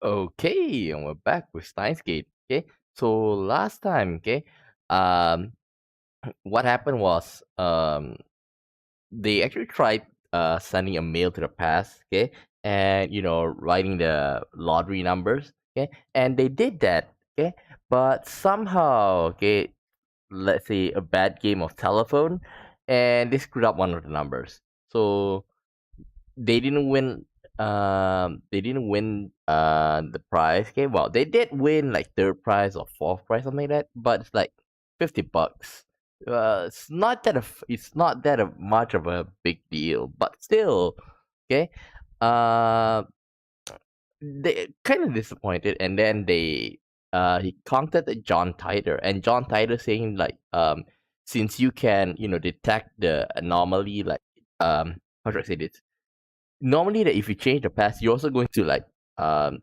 Okay, and we're back with Steins. Okay, so last time, um, what happened was they actually tried sending a mail to the past, and writing the lottery numbers, and they did that, but somehow, let's say a bad game of telephone, and they screwed up one of the numbers, so they didn't win. The prize. Okay, well, they did win like third prize or fourth prize, something like that. But it's like $50. It's not that much of a big deal, but still, okay. Uh, they kind of disappointed, and then he contacted John Titor, and John Titor saying like since you can detect the anomaly, like how should I say this, normally that if you change the past, you're also going to like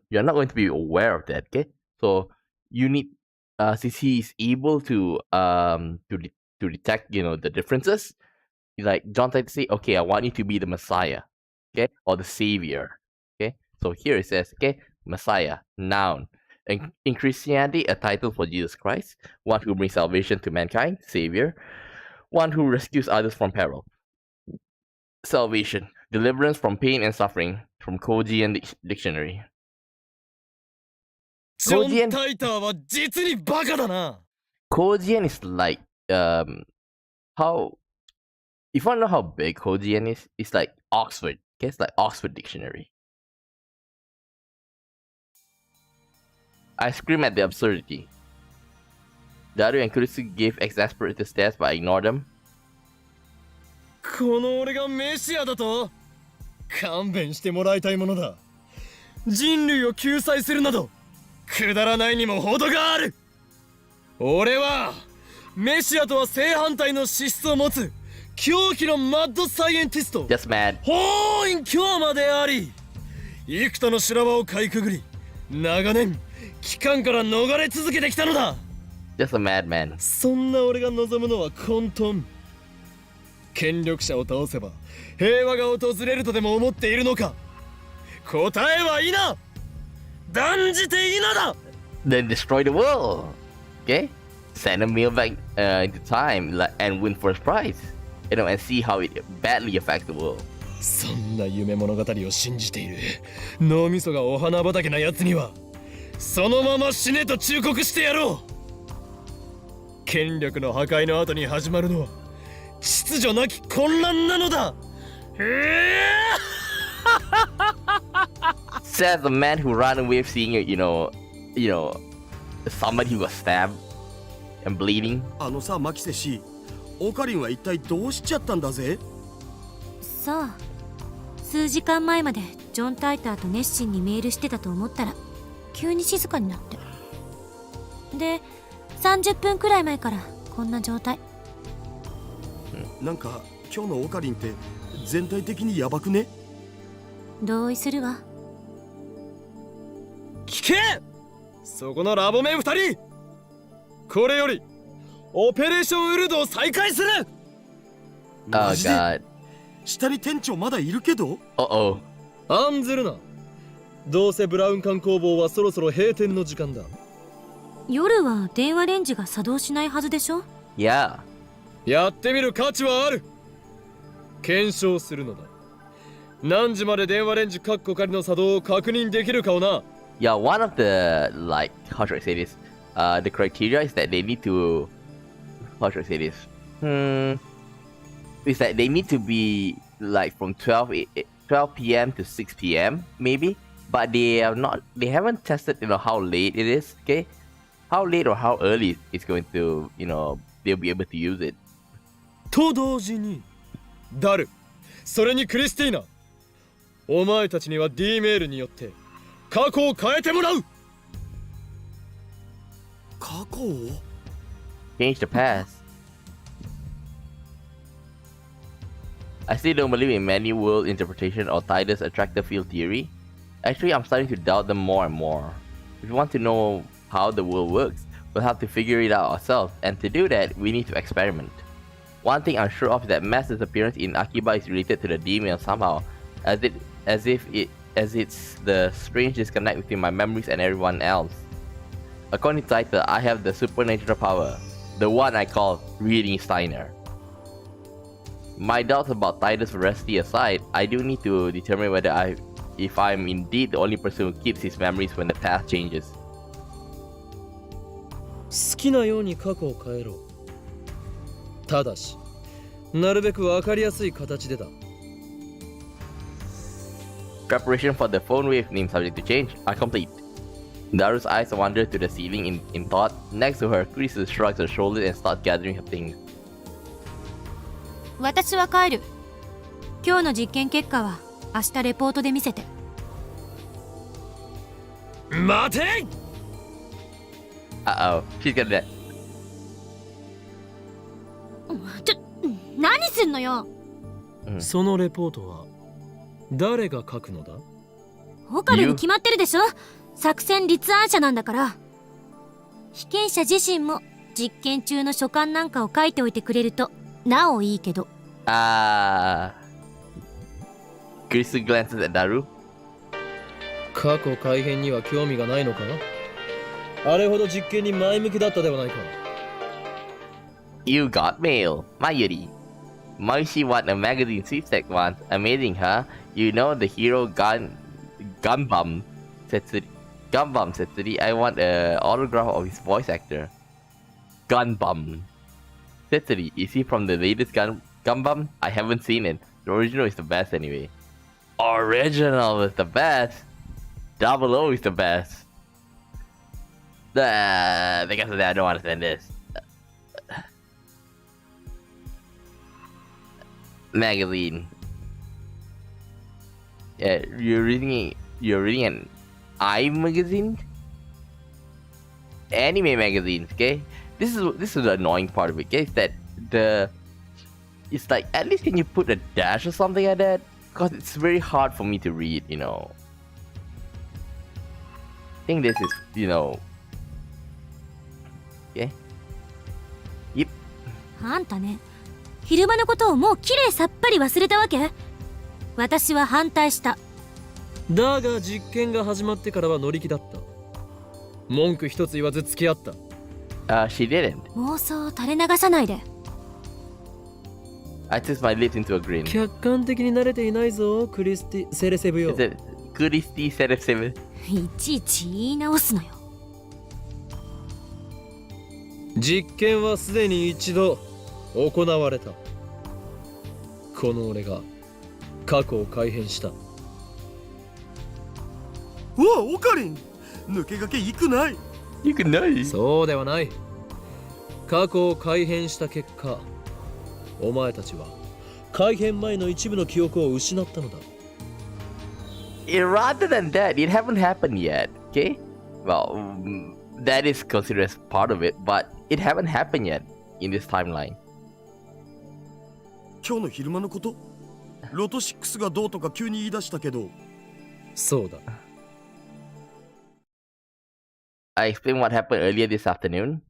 you're not going to be aware of that, okay? So you need since he's able to detect the differences, like John tried to say, okay, I want you to be the Messiah, okay, or the Savior, okay. So here it says, okay, Messiah, noun. And in Christianity, a title for Jesus Christ, one who brings salvation to mankind, Savior, one who rescues others from peril. Salvation, deliverance from pain and suffering, from Kojian Dictionary. ジョン・タイターは実にバカだな。 Kojian is like how, if you want to know how big Kojian is, it's like Oxford. Okay, it's like Oxford Dictionary. I scream at the absurdity. The other inclusive gave exasperated stares, but I ignored them. この俺がメシアだと？勘弁してもらいたいものだ。人類を救済するなどくだらないにも程がある。俺はメシアとは正反対の資質を持つ狂気のマッドサイエンティスト Just mad. 法院京馬であり、幾多の修羅場をかいくぐり長年機関から逃れ続けてきたのだ。 Just a madman. そんな俺が望むのは混沌。権力者を倒せば平和が訪れるとでも思っているのか。答えは否。断じて否だ。 Then destroy the world. Okay, send a mail back into time and win first prize. And see how it badly affects the world. そんな夢物語を信じている脳みそがお花畑なやつにはそのまま死ねと忠告してやろう。権力の破壊の後に始まるのは秩序なき混乱なのだ。Says the man who ran away seeing somebody who was stabbed and bleeding. あのさ、マキセ氏、オカリンは一体どうしちゃったんだぜ。さあ、数時間前までジョン・タイターと熱心にメールしてたと思ったら急に静かになって、で30分くらい前からこんな状態。なんか今日のオカリンって全体的にヤバくね。同意するわ。聞け、そこのラボメン2人、これよりオペレーションウルドを再開する。マジで God. 下に店長まだいるけど。Uh-oh. 案ずるな。どうせブラウン管工房はそろそろ閉店の時間だ。夜は電話レンジが作動しないはずでしょ。 Yeah. やってみる価値はある。検証するのだ。何時まで電話レンジカッコ仮の作動を確認できるかをな。Yeah, one of the, like, how should I say this? The criteria is that they need to, how should I say this? Is that they need to be like from 12 p.m. to 6 p.m. maybe, but they haven't tested, how late it is, okay? How late or how early it's going to, they'll be able to use it. と同時に、ダル、それにクリスティーナ、お前たちには D メールによって過去を変えてもらう。過去を Change the past. I still don't believe in many world interpretation or Titus attractive field theory. Actually, I'm starting to doubt them more and more. If you want to know how the world works, we'll have to figure it out ourselves, and to do that, we need to experiment. One thing I'm sure of is that mass disappearance in Akiba is related to the D-mail somehow, as if it as it's the strange disconnect between my memories and everyone else. According to Titor, I have the supernatural power, the one I call reading Steiner. My doubts about Titor's veracity aside, I do need to determine whether if I'm indeed the only person who keeps his memories when the past changes. 好きなように過去を変えろ。ただし、なるべく分かりやすい形でだ。Preparation for the phone wave named subject to change are complete. Daru's eyes wander to the ceiling in thought. Next to her, Chris shrugs her shoulders and starts gathering her things. 私は帰る。今日の実験結果は明日レポートで見せて。待て！ Uh-oh, she's gonna die. 何すんのよ。そのレポートは誰が書くのだ？オカルに決まってるでしょ。作戦立案者なんだから。被験者自身も実験中の書簡なんかを書いておいてくれるとなおいいけど。Chris glances at Daru. 過去改変には興味がないのか？あれほど実験に前向きだったではないか。You got mail, Mayuri. Moishi won a magazine sweepstake once. Amazing, huh? You know the hero Gunbum Setsuri. I want an autograph of his voice actor. Gunbum Setsuri. Is he from the latest Gunbum? I haven't seen it. The original is the best anyway. Original is the best. 00 is the best. Because of that, I don't understand this. Magazine. Yeah, you're reading an magazine? Anime magazines, okay? This is the annoying part of it, okay? Is that it's like, at least can you put a dash or something like that? Because it's very hard for me to read, you know. I think this is, you know. Okay. Yep. あんたね、昼間のことをもうきれいさっぱり忘れたわけ？私は反対した。だが実験が始まってからは乗り気だった。文句一つ言わず付き合った。She didn't. 妄想を垂れ流さないで。I twist my lips into a grin. 客観的に慣れていないぞ、クリスティ・セレセブよ。Is it Christy Seref? いちいち言い直すのよ。実験はすでに一度行われた。この俺が過去を改変した。うわ、オカリン、抜け駆け行くない。You can know. そうではない。過去を改変した結果、お前たちは改変前の一部の記憶を失ったのだ。Rather than that, it haven't happened yet. Okay. Well, that is considered as part of it, but it haven't happened yet in this timeline. 今日の昼間のこと？ロト6がどうとか急に言い出したけど。そうだ。I explained what happened earlier this afternoon.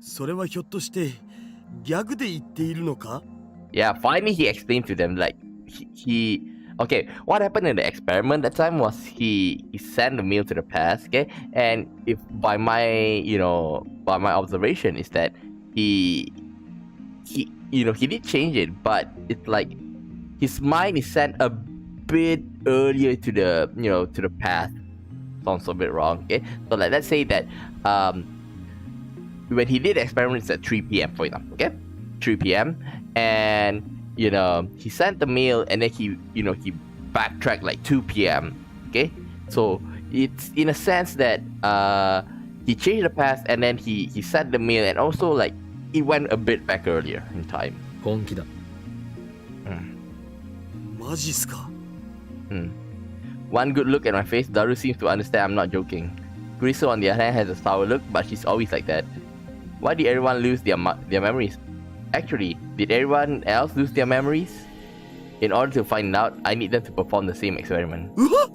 それはひょっとしてギャグで言っているのか？ Yeah, finally he explained to them like okay, what happened in the experiment that time was he sent the mail to the past, okay? And if by my observation is that he did change it, but it's like his mind is sent a bit earlier to the past. Sounds a bit wrong, okay? So like let's say that when he did experiments at 3 p.m. for example, okay? 3 p.m. and he sent the mail and then he backtracked like 2 p.m. Okay, so it's in a sense that he changed the past and then he sent the mail and also like it went a bit back earlier in time. 本気だ。マジっすか。One good look at my face, Daru seems to understand I'm not joking. Griso on the other hand has a sour look, but she's always like that. Why did everyone lose their memories? Actually, did everyone else lose their memories? In order to find out, I need them to perform the same experiment. うわ、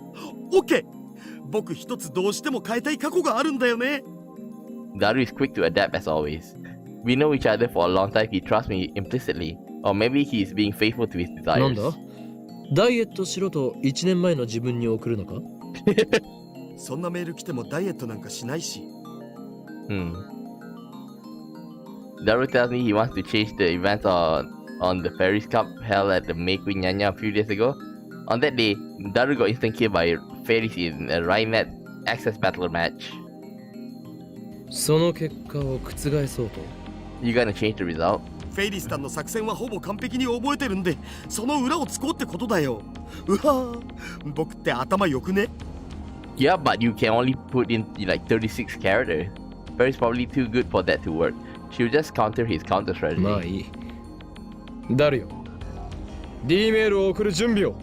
オッケー。僕一つどうしても変えたい過去があるんだよね。Daru is quick to adapt as always. We know each other for a long time. He trusts me implicitly, or maybe he is being faithful to his なん desires. だ？ダイエットしろと1年前の自分に送るのか？そんなメール来てもダイエットなんかしないし。Daru tells me he wants to change the events on the Ferris Cup held at the Meku Nyanya a few days ago. On that day, Daru got instant killed by Ferris in a Rhinet Access Battle match. その結果を覆そうと。 You gonna change the result? フェイリスタンの作戦はほぼ完璧に覚えてるんで、その裏をつこうってことだよ。うわぁ、僕って頭良くね？ Yeah, but you can only put in like 36 characters. Ferris probably too good for that to work. She'll just counter his counter まあ strategy. いい。ダルよ。D メールを送る準備を。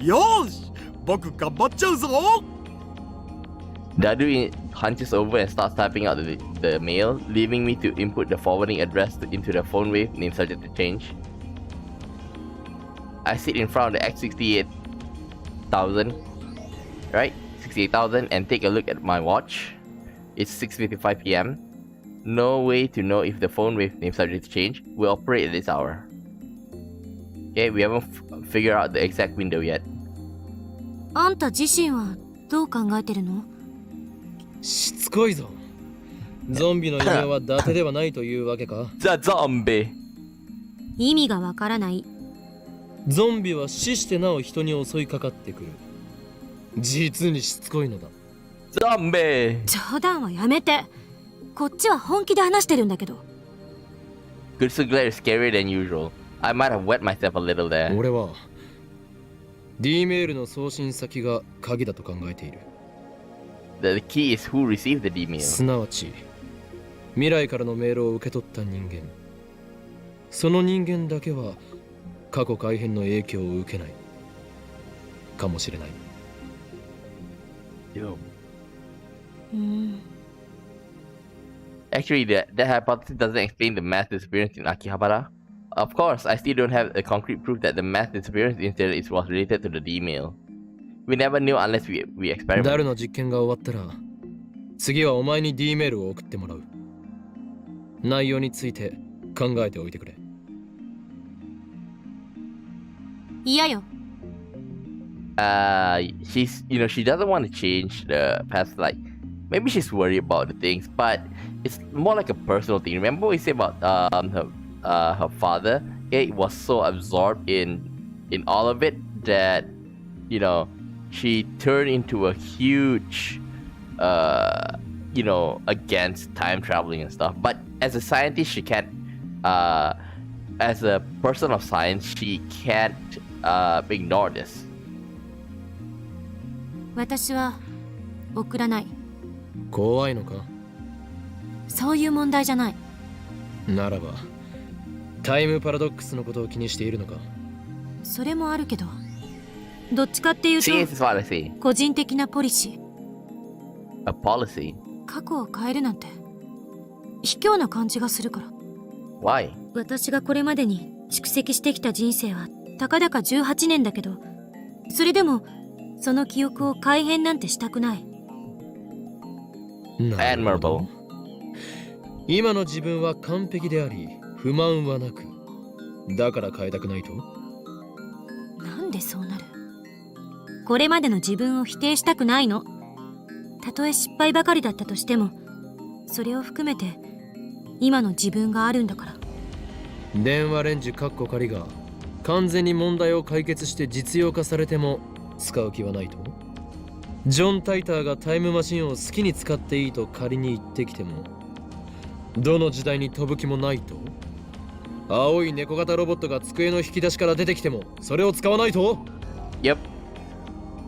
よーし、僕頑張っちゃうぞ。 Daru hunches over and starts typing out the mail, leaving me to input the forwarding address into the phone wave name subject to change. I sit in front of the X68000, right? 68,000, and take a look at my watch. It's 6:55 p.m. No way to know if the phone wave name subject to change will operate at this hour. Okay, we haven't figured out the exact window yet. あんた自身はどう考えてるの？しつこいぞ。ゾンビの異名は伊達ではないというわけか？ The zombie! 意味がわからない。ゾンビは死してなお人に襲いかかってくる。実にしつこいのだ。 Zombie! 冗談はやめて。こっちは本気で話してるんだけど。 Crystal glare is scarier than usual. I might have wet myself a little there. 俺は D メールの送信先が鍵だと考えている。 The key is who received the D-mail. すなわち未来からのメールを受け取った人間。その人間だけは過去改変の影響を受けないかもしれない。 Actually, that hypothesis doesn't explain the mass disappearance in Akihabara. Of course, I still don't have a concrete proof that the mass disappearance incident was related to the D-mail. We never knew unless we ダル experiment. の実験が終わったら次はお前に D メールを送ってもらう。内容について考えておいてくれ。嫌よ。She's, she doesn't want to change the past. Like, maybe she's worried about the things, but it's more like a personal thing. Remember what we said about her father? It was so absorbed in all of it that she turned into a huge against time traveling and stuff. But as a scientist, she can't. As a person of science, she can't ignore this. 私は送らない。怖いのか？そういう問題じゃない。ならばタイムパラドックスのことを気にしているのか？それもあるけど、どっちかっていうと See, it's policy. 個人的なポリシー。 A policy? 過去を変えるなんて卑怯な感じがするから。 Why? 私がこれまでに蓄積してきた人生はたかだか18年だけど、それでもその記憶を改変なんてしたくない。なるほど。 Admirable. 今の自分は完璧であり不満はなく、だから変えたくないと？なんでそうなる？これまでの自分を否定したくないの。たとえ失敗ばかりだったとしても、それを含めて今の自分があるんだから。電話レンジカッコ仮が完全に問題を解決して実用化されても使う気はないと？ジョン・タイターがタイムマシンを好きに使っていいと仮に言ってきても、どの時代に飛ぶ気もないと？青い猫型ロボットが机の引き出しから出てきてもそれを使わないと？ Yep.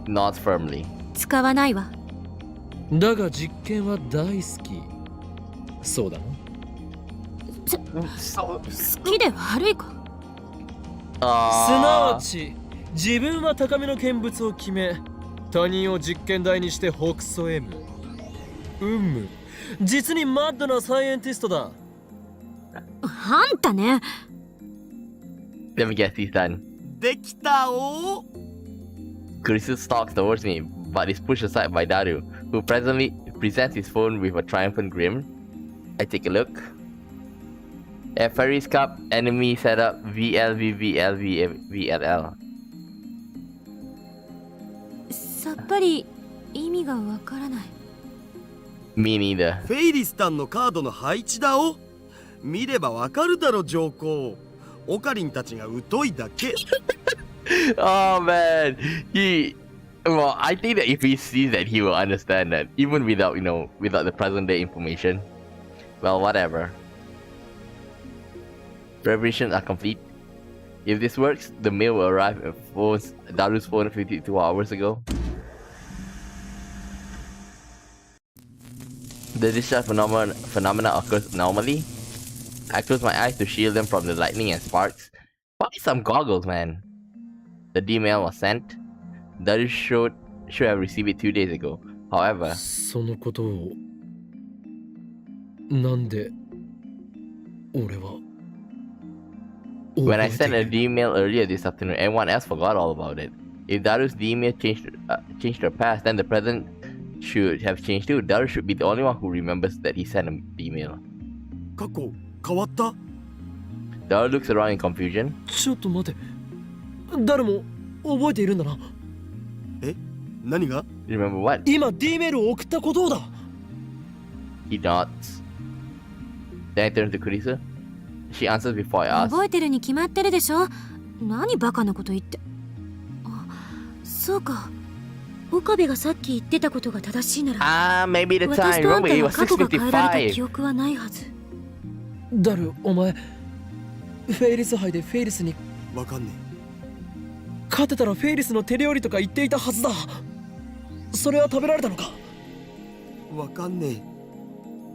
Not firmly. 使わないわ。だが実験は大好き。そうだな。好きで悪いか？すなわち自分は高めの見物を決め、他人を実験台にしてほくそ笑む。実にマッドなサイエンティストだ。あんたね。 Let me guess, he's done. できたお。 Kurisu stalks towards me, but is pushed aside by Daru, who presently presents his phone with a triumphant grin. I take a look. At Ferris Cup, enemy setup VLVVLVVLL. さっぱり意味がわからない。 Me neither. フェイリスタンのカードの配置だお。見ればわかるだろ上皇。オカリンたちが疎いだけ。Oh man, well, I think that if he sees that, he will understand that, even without, without the present day information. Well, whatever. Preparations are complete. If this works, the mail will arrive at Daru's phone 52 hours ago. The discharge phenomena occurs normally. I close my eyes to shield them from the lightning and sparks. Buy some goggles, man. The D-mail was sent. Daru should have received it 2 days ago. However, そのことをなんで俺は when I sent a D-mail earlier this afternoon, everyone else forgot all about it. If Daru's D-mail changed her past, then the present should have changed too. Daru should be the only one who remembers that he sent a D-mail. 過去変わった？ Daru looks around in confusion. ちょっと待て、誰も覚えているんだな。え？何が？ Remember what? 今 D メールを送ったことをだ。 He nods. Then I turn to Kurisu. She answers before I ask. 覚えてるに決まってるでしょ。何バカなこと言って。あ、そうか。岡部がさっき言ってたことが正しいなら、maybe the 私 time. とあん Remember, た it は was 過去が変えられた記 6:55. 憶はないはず。ダル、お前フェイリス杯でフェイリスにわかんね勝てたらフェイリスの手料理とか言っていたはずだ。それは食べられたのか？え。わかんね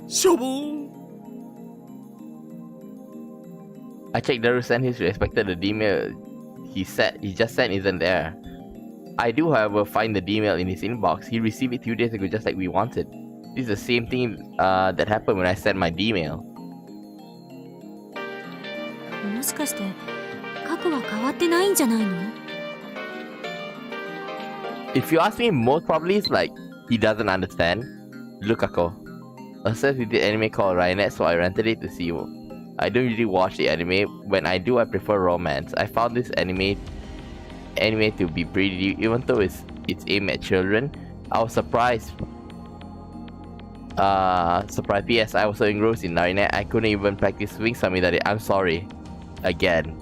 え。しょぼーん。 I checked Daru sent his respected the D-mail he just sent isn't there. I do, however, find the D-mail in his inbox. He received it 2 days ago just like we wanted. This is the same thing that happened when I sent my D-mail. もしかして過去は変わってないんじゃないの？ If you ask me, most probably it's like he doesn't understand. Look, Ako. Obsessed with the anime called Rainet, so I rented it to see. I don't usually watch the anime. When I do, I prefer romance. I found this anime to be pretty, even though it's aimed at children. I was surprised. Surprised. Yes, I was so engrossed in Rainet, I couldn't even practice swing samidare. I'm sorry. Again.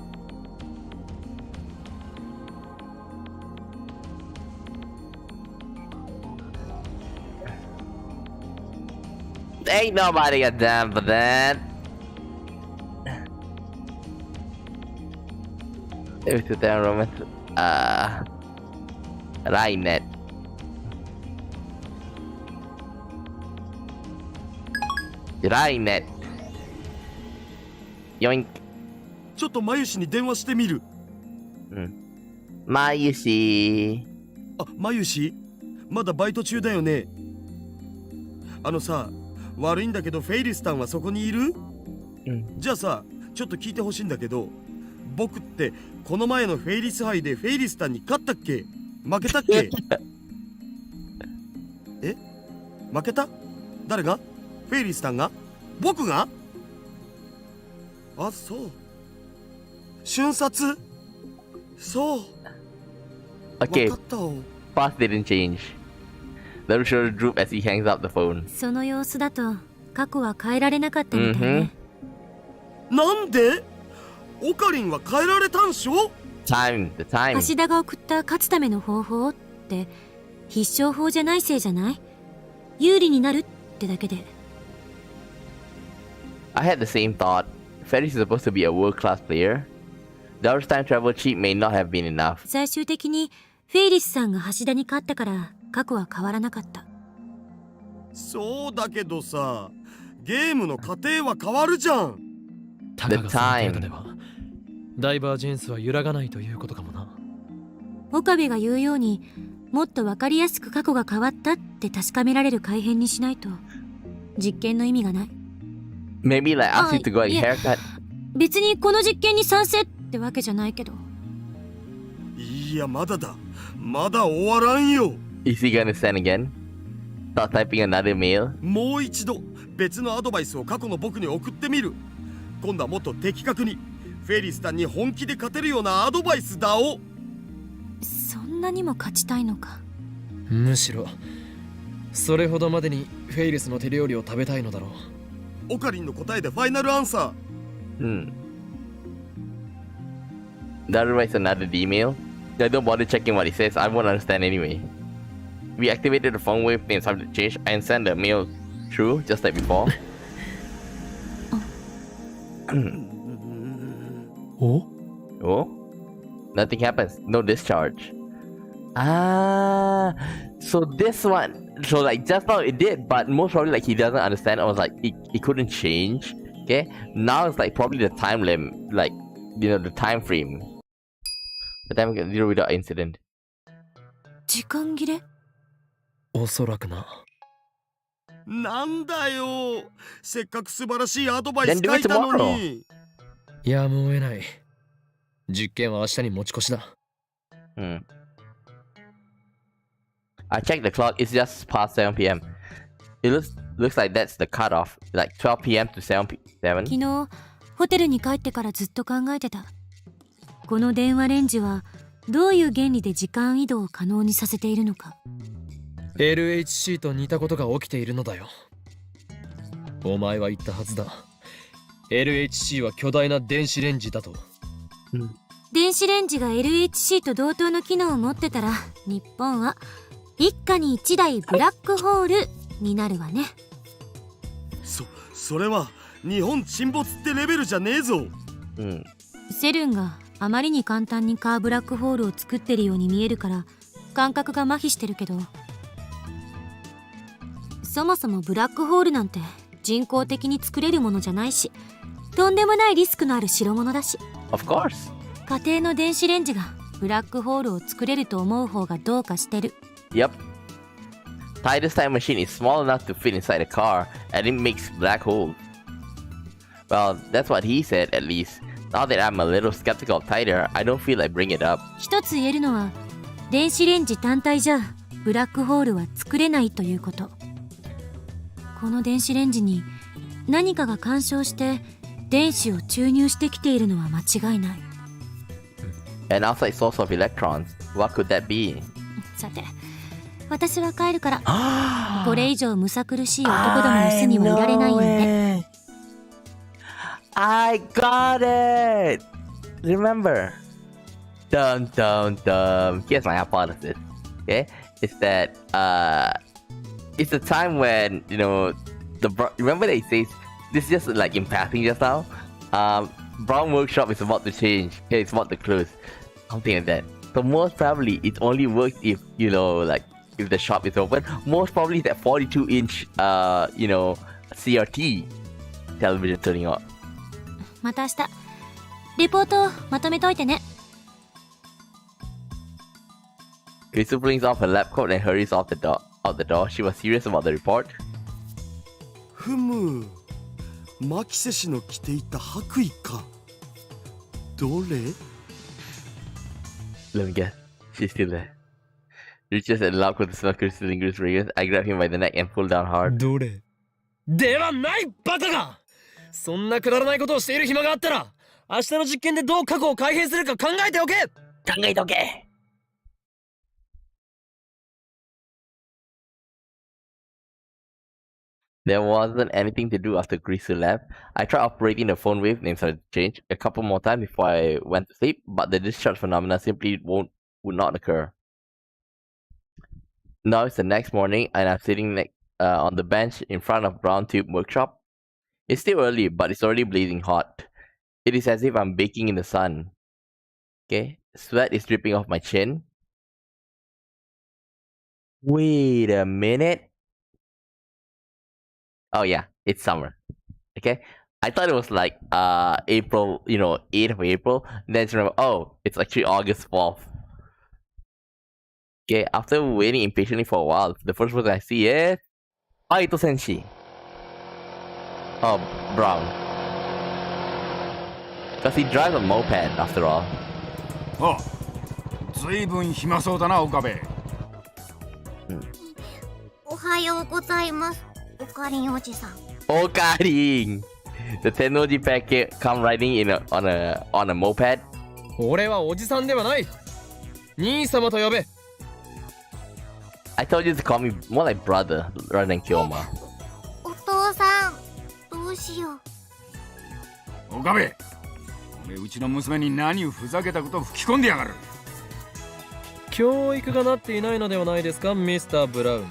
Ain't nobody got damn for that. It was the romance. Rainet. Rainet. Yoink. ちょっとマユシに電話してみる。Mayushi. あ、マユシ？まだバイト中だよね。さ、悪いんだけどフェイリスタンはそこにいる？じゃあさ、ちょっと聞いてほしいんだけど、僕ってこの前のフェイリス杯でフェイリスタンに勝ったっけ？負けたっけ？え？負けた？誰が？フェイリスタンが？僕が？あ、そう。瞬殺？そう。Okay, わかったお。 path didn't change. The shoulder droop as he hangs up the phone. その様子だと過去は変えられなかったみたいね。なんで？オカリンは変えられたんしょ？ Time, the time. 橋田が送った勝つための方法って必勝法じゃないせいじゃない？有利になるってだけで。I had the same thought. Ferris is supposed to be a world-class player. Daru's time travel cheat may not have been enough. 最終的にフェイリスさんが橋田に勝ったから過去は変わらなかった。そうだけどさ、ゲームの過程は変わるじゃん。たかがその程度ではダイバージェンスは揺らがないということかもな。岡部が言うようにもっと分かりやすく過去が変わったって確かめられる改変にしないと実験の意味がない。 Maybe like ask you to go get a いや haircut. 別にこの実験に賛成ってわけじゃないけど。いや、まだだ。まだ終わらんよ。Is he gonna send again? Start typing another mail? もう一度別のアドバイスを過去の僕に送ってみる。今度はもっと的確にフェリスタンに本気で勝てるようなアドバイスだお。そんなにも勝ちたいのか。むしろそれほどまでにフェイルスの手料理を食べたいのだろう。オカリンの答えでファイナルアンサー。That writes another email. I don't bother checking what he says. I won't understand anyway. We activated the phone wave named subject change and sent the mail through just like before. お Oh? Nothing happens. No discharge. Ah, so this one. So like just now it did, but most probably like he doesn't understand. I was like it couldn't change. Okay. Now it's like probably the time limit, like the time frame. The time zero without incident. 時間切れ？おそらくな。なんだよ、せっかく素晴らしいアドバイ Then ス do 書 it いたのに。やむを得ない。実験は明日に持ち越しだ。I checked the clock. It's just past 7 p.m. It looks like that's the cutoff, like 12 p.m. to 7 p.m. 昨日ホテルに帰ってからずっと考えてた。この電話レンジはどういう原理で時間移動を可能にさせているのか。LHC と似たことが起きているのだよ。お前は言ったはずだ。LHC は巨大な電子レンジだと。電子レンジが LHC と同等の機能を持ってたら、日本は一家に一台ブラックホールになるわね。それは日本沈没ってレベルじゃねえぞ。セルンがあまりに簡単にカーブラックホールを作ってるように見えるから感覚が麻痺してるけど、そもそもブラックホールなんて人工的に作れるものじゃないし、とんでもないリスクのある代物だし。 Of course. 家庭の電子レンジがブラックホールを作れると思う方がどうかしてる。 Yep. Titor's time machine is small enough to fit inside a car, and it makes black holes. Well, that's what he said, at least. Now that I'm a little skeptical of Titor, I don't feel like bringing it up. 一つ言えるのは、電子レンジ単体じゃブラックホールは作れないということ。この電子レンジに何かが干渉して電子を注入してきているのは間違いない。An outside source of electrons. What could that be? さて、私は帰るから。これ以上むさ苦しい男どもの巣にはいられないよね。I got it! Remember. Dum dum dum. Here's my hypothesis. Okay? It's that it's the time when, remember that it says this is just like in passing just now? Brown workshop is about to change. Okay, it's about to close. Something like that. So most probably it only works if, if the shop is open. Most probably that 42-inch CRT television turning on. また明日レポートをまとめといてね。Crystal brings off her lab coat and hurries out the door. She was serious about the report. ふむ、マキセ氏の着ていた白衣か。どれ？ Let me guess. She's still there. Reaches and lab coat to smell Crystal lingers fragrance. I grab him by the neck and pull down hard. どれではないバカが。そんなくだらないことをしている暇があったら、明日の実験でどう過去を改変するか考えておけ。考えておけ。There wasn't anything to do after Crystal left. I tried operating the phone wave named subject change a couple more times before I went to sleep, but the discharge phenomena simply would not occur. Now it's the next morning, and I'm sitting on the bench in front of Brown Tube Workshop. It's still early, but it's already blazing hot. It is as if I'm baking in the sun. Okay, sweat is dripping off my chin. Wait a minute. Oh yeah, it's summer. Okay, I thought it was like April, 8th of April. And then it's remember, oh, it's actually August 4th. Okay, after waiting impatiently for a while, the first person I see is Aito Senshi. Oh, Brown. Because he drives a moped after all. あ、ずいぶん暇そうだな、岡部。おはようございます、オカリンおじさん。Okarin! The Tennoji packet come riding on a moped. 俺はおじさんではない。兄様と呼べ。I told you to call me more like brother rather than Kyoma. お父さん、どうしよう。岡部、俺うちの娘に何をふざけたことを吹き込んでやがる。教育がなっていないのではないですか、ミスター・ブラウン。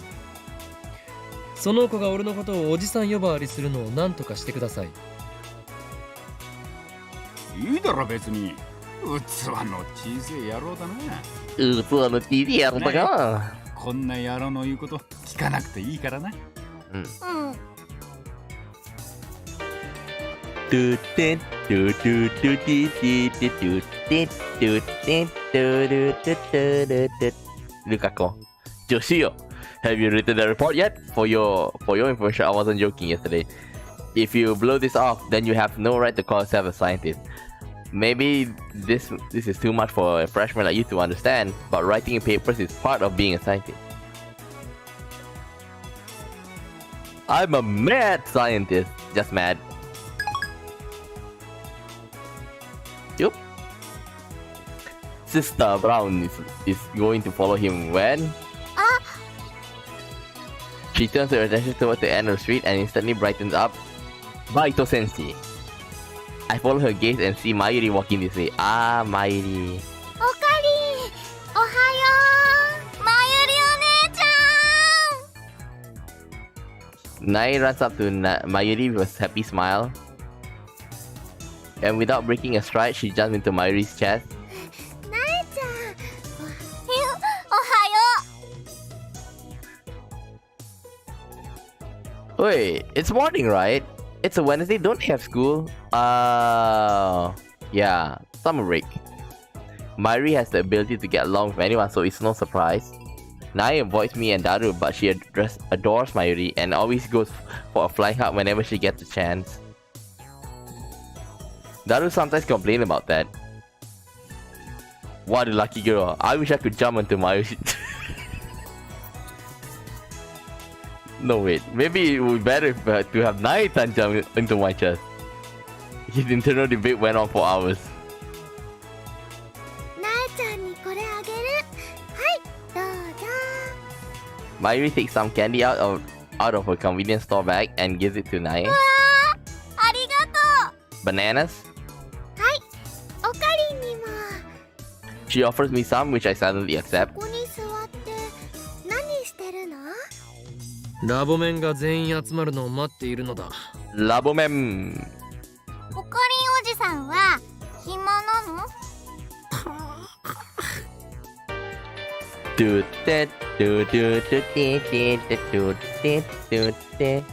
その子が俺のことをおじさん呼ばわりするのを何とかしてください。いいだろ別に。器の小さい野郎だな。そうの TV やるんだな。こんな野郎の言うこと聞かなくていいからな。うん。ドゥテンドゥドゥドゥディディディドゥテンドゥテンドゥドゥドゥドゥドゥドゥ。Lukaku, Joshio, have you written the report yet? For your information, I wasn't joking yesterday. If you blow this off, then you have no right to call yourself a scientist. Maybe this is too much for a freshman like you to understand, but writing papers is part of being a scientist. I'm a mad scientist, just mad. Yup. Sister Brown is going to follow him when she turns her attention towards the end of the street and instantly brightens up. Baito Sensei. I follow her gaze and see Mayuri walking this way. Ah, Mayuri. おかり、おはよう。まゆりお姉ちゃん。 Nai runs up to Mayuri with a happy smile. And without breaking a stride, she jumps into Mayuri's chest. なえちゃん。おはよう。 Wait, it's morning, right? It's a Wednesday, don't they have school? Yeah, summer break. Mayuri has the ability to get along with anyone, so it's no surprise. Nai avoids me and Daru, but she adores Mayuri and always goes for a flying hug whenever she gets a chance. Daru sometimes complains about that. What a lucky girl. I wish I could jump into Mayuri. No wait, maybe it would be better to have Nai-tan jump into my chest. His internal debate went on for hours. なえちゃんにこれあげる。はい、どうぞ。 Mayuri takes some candy out of her convenience store bag and gives it to Nai. わあ、ありがとう。 Bananas? はい、おかりにも。 She offers me some, which I silently accept. ここに座って何してるの？ラボメンが全員集まるのを待っているのだ。ラボメン。おかりんおじさんは暇なの？ドゥテドゥドゥドゥテテテドゥテドゥテ。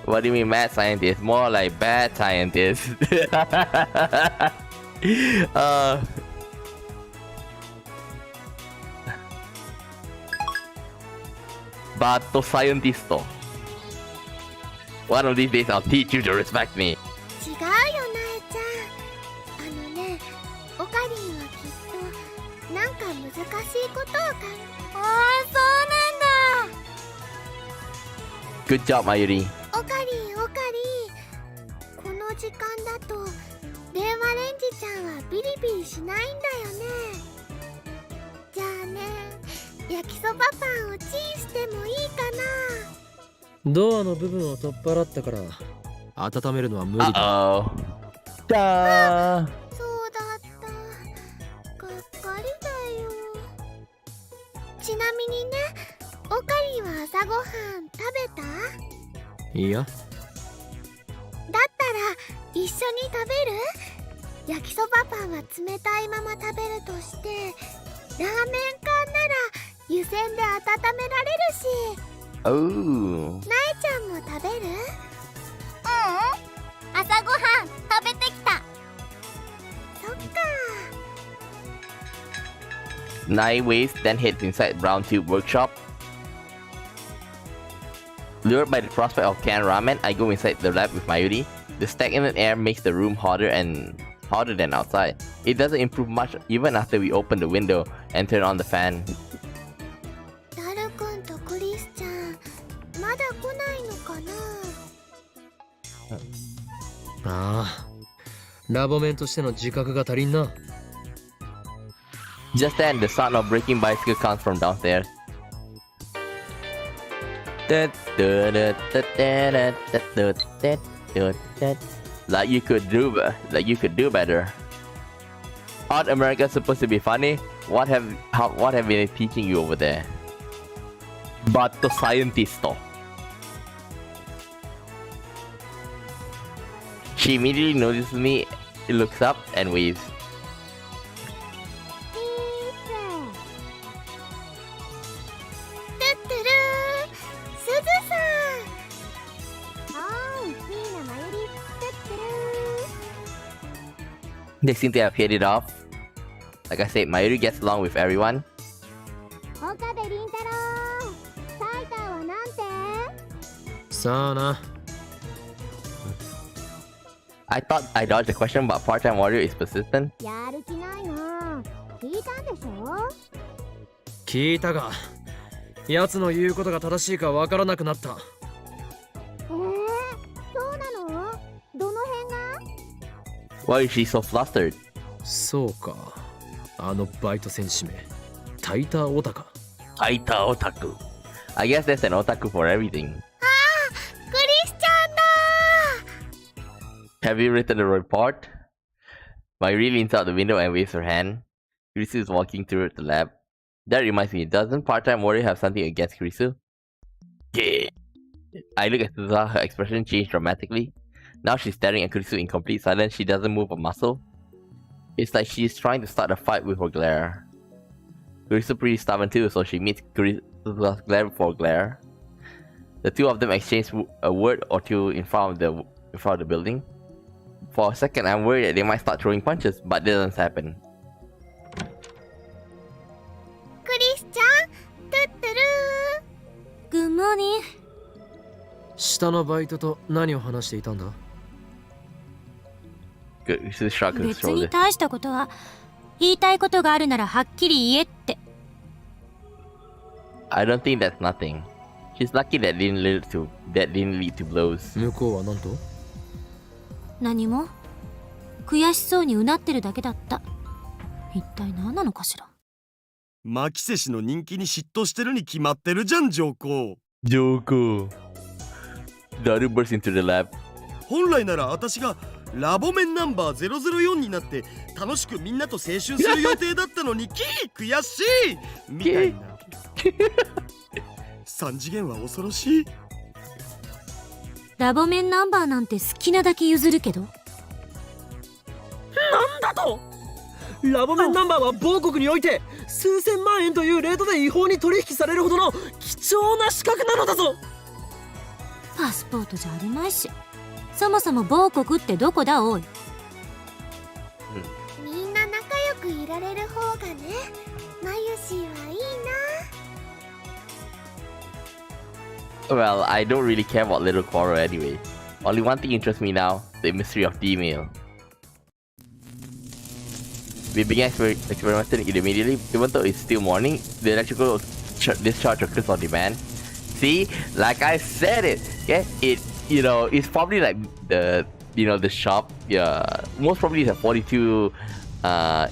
What do you mean mad scientist? More like bad scientist. Bad scientist. One of these days I'll teach you to respect me. 違うよなえちゃん。ね、おかりんはきっとなんか難しいことをああ、そうなんだ。 Good job, Mayuri. おかりんこの時間だと電話レンジちゃんはビリビリしないんだよね。じゃあね、焼きそばパンをチンしてもいいかな。ドアの部分を取っ払ったから温めるのは無理だ。Uh-oh. Da. そうだった。がっかりだよ。ちなみにね、おかりんは朝ごはん食べた？いいや。だったら一緒に食べる？焼きそばパンは冷たいまま食べるとして、ラーメン缶なら湯煎で温められるし。Oh. なえちゃんも食べる？朝ごはん食べてきた。そっか。 Nai waves, then heads inside Brown Tube Workshop. Lured by the prospect of canned ramen, I go inside the lab with Mayuri. The stagnant air makes the room hotter than outside. It doesn't improve much even after we open the window and turn on the fan. ダルくんとクリスちゃん、まだ来ないのかな？ああ、ラボメンとしての自覚が足りんな。Just then, the sound of breaking bicycle comes from downstairs. Like you could do better. Aren't America supposed to be funny? What have they been teaching you over there? Bato scientisto. She immediately notices me, looks up, and waves. They seem to have hit it off. Like I said, Mayuri gets along with everyone. I thought I dodged the question, but part-time warrior is persistent. やる気ないな。聞いたんでしょ？聞いたが、奴の言うことが正しいかわからなくなった。そうなの？どの辺が？ Why is she so flustered? そうか。あのバイト戦士め、タイターオタか。タイターオタク. I guess there's an otaku for everything. クリスチャンだ。 Have you written a report? Mayuri leans out the window and waves her hand. Kurisu is walking through the lab. That reminds me, doesn't part-time warrior have something against Kurisu? Yeah. I look at Suzuha, her expression changed dramatically. Now she's staring at Kurisu in complete silence. She doesn't move a muscle. It's like she's trying to start a fight with her glare. Kurisu pretty stubborn too, so she meets Suzuha's glare for glare. The two of them exchange a word or two in front of the building. For a second, I'm worried that they might start throwing punches, but that doesn't happen. クリスチャン、トゥットゥルー。グッモーニング。下のバイトと何を話していたんだ？ Kurisu shrugs his 別に shoulders. 大したことは、言いたいことがあるならはっきり言えって。I don't think that's nothing. She's lucky that didn't lead to blows. 向こうは何と？何も悔しそうにうなってるだけだった。一体何なのかしら。牧瀬氏の人気に嫉妬してるに決まってるじゃん、上皇。Joko. Daru bursts into the lab. 本来なら私がラボメンナンバー004になって楽しくみんなと青春する予定だったのに悔しいみたいな。3次元は恐ろしい。ラボメンナンバーなんて好きなだけ譲るけど。なんだと？ラボメンナンバーは某国において数千万円というレートで違法に取引されるほどの貴重な資格なのだぞ。パスポートじゃあるまいし、そもそも某国ってどこだおい。みんな仲良くいられる方がね、マユシーはいいな。 Well, I don't really care about little quarrel anyway. Only one thing interests me now, the mystery of the email. We began experimenting immediately, even though it's still morning. The electrical discharge occurs on demand. See, like I said it, yeah, it's probably like the shop. Yeah, most probably it's a 42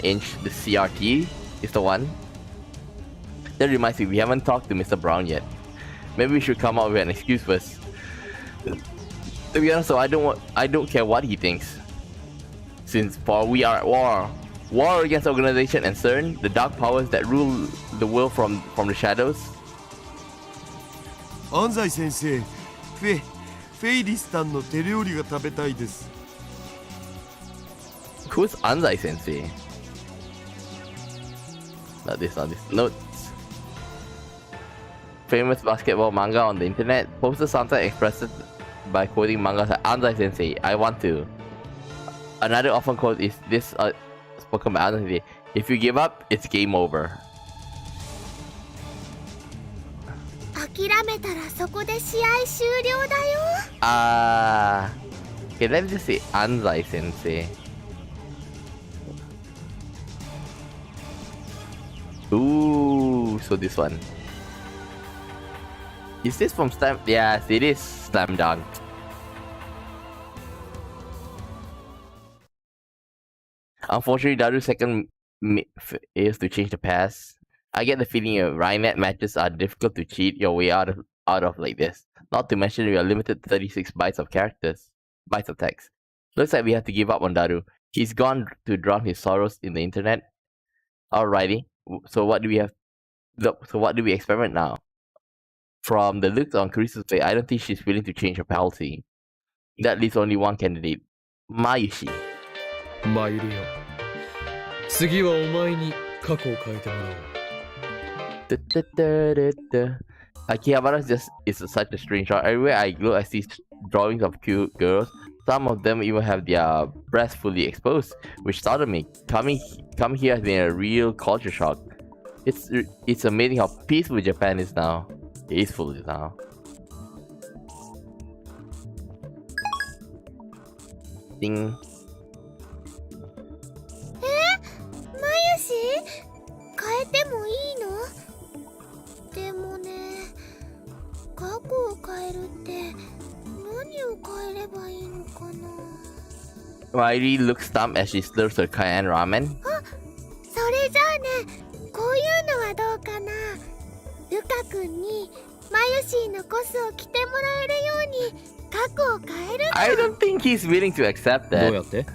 inch. The CRT is the one. That reminds me, we haven't talked to Mr. Brown yet. Maybe we should come up with an excuse first. To be honest, so I don't care what he thinks. Since we are at war against organization and SERN, the dark powers that rule the world from the shadows. 安西先生、フェイリスタンの手料理が食べたいです。 Who's Anzai Sensei? Not this. Notes. Famous basketball manga on the internet. Posters sometimes expressed by quoting mangas like Anzai Sensei, I want to. Another often quote is this spoken by Anzai Sensei. If you give up, it's game over. 諦めたらそこで試合終了だよ。Okay, let's just say Anzai Sensei. Ooh, so this one. Is this from Slam? Yes, it is Slam Dunk. Unfortunately, Daru's second is to change the past. I get the feeling Rhinet matches are difficult to cheat your way out of out of like this. Not to mention we are limited to 36 bytes of text. Looks like we have to give up on Daru. He's gone to drown his sorrows in the internet. Alrighty. So what do we have? So what do we experiment now? From the looks on Karisa's face, I don't think she's willing to change her policy. That leaves only one candidate, Mayushi. マユリよ、次はお前に過去を変えてもらおう。Akihabara is such a strange art. Everywhere I look, I see drawings of cute girls. Some of them even have their breasts fully exposed, which startled me. Coming here has been a real culture shock. It's amazing how peaceful Japan is now. Peaceful is now. Ding. マユシ変えてもいいの？でもね、過去を変えるって何を変えればいいのかな。 Riley looks stumped as she slurps her cayenne ramen. あ、それじゃあね、こういうのはどうかな。ルカ君にマユシーのコスを着てもらえるように過去を変えるの。 I don't think he's willing to accept どう that. やって？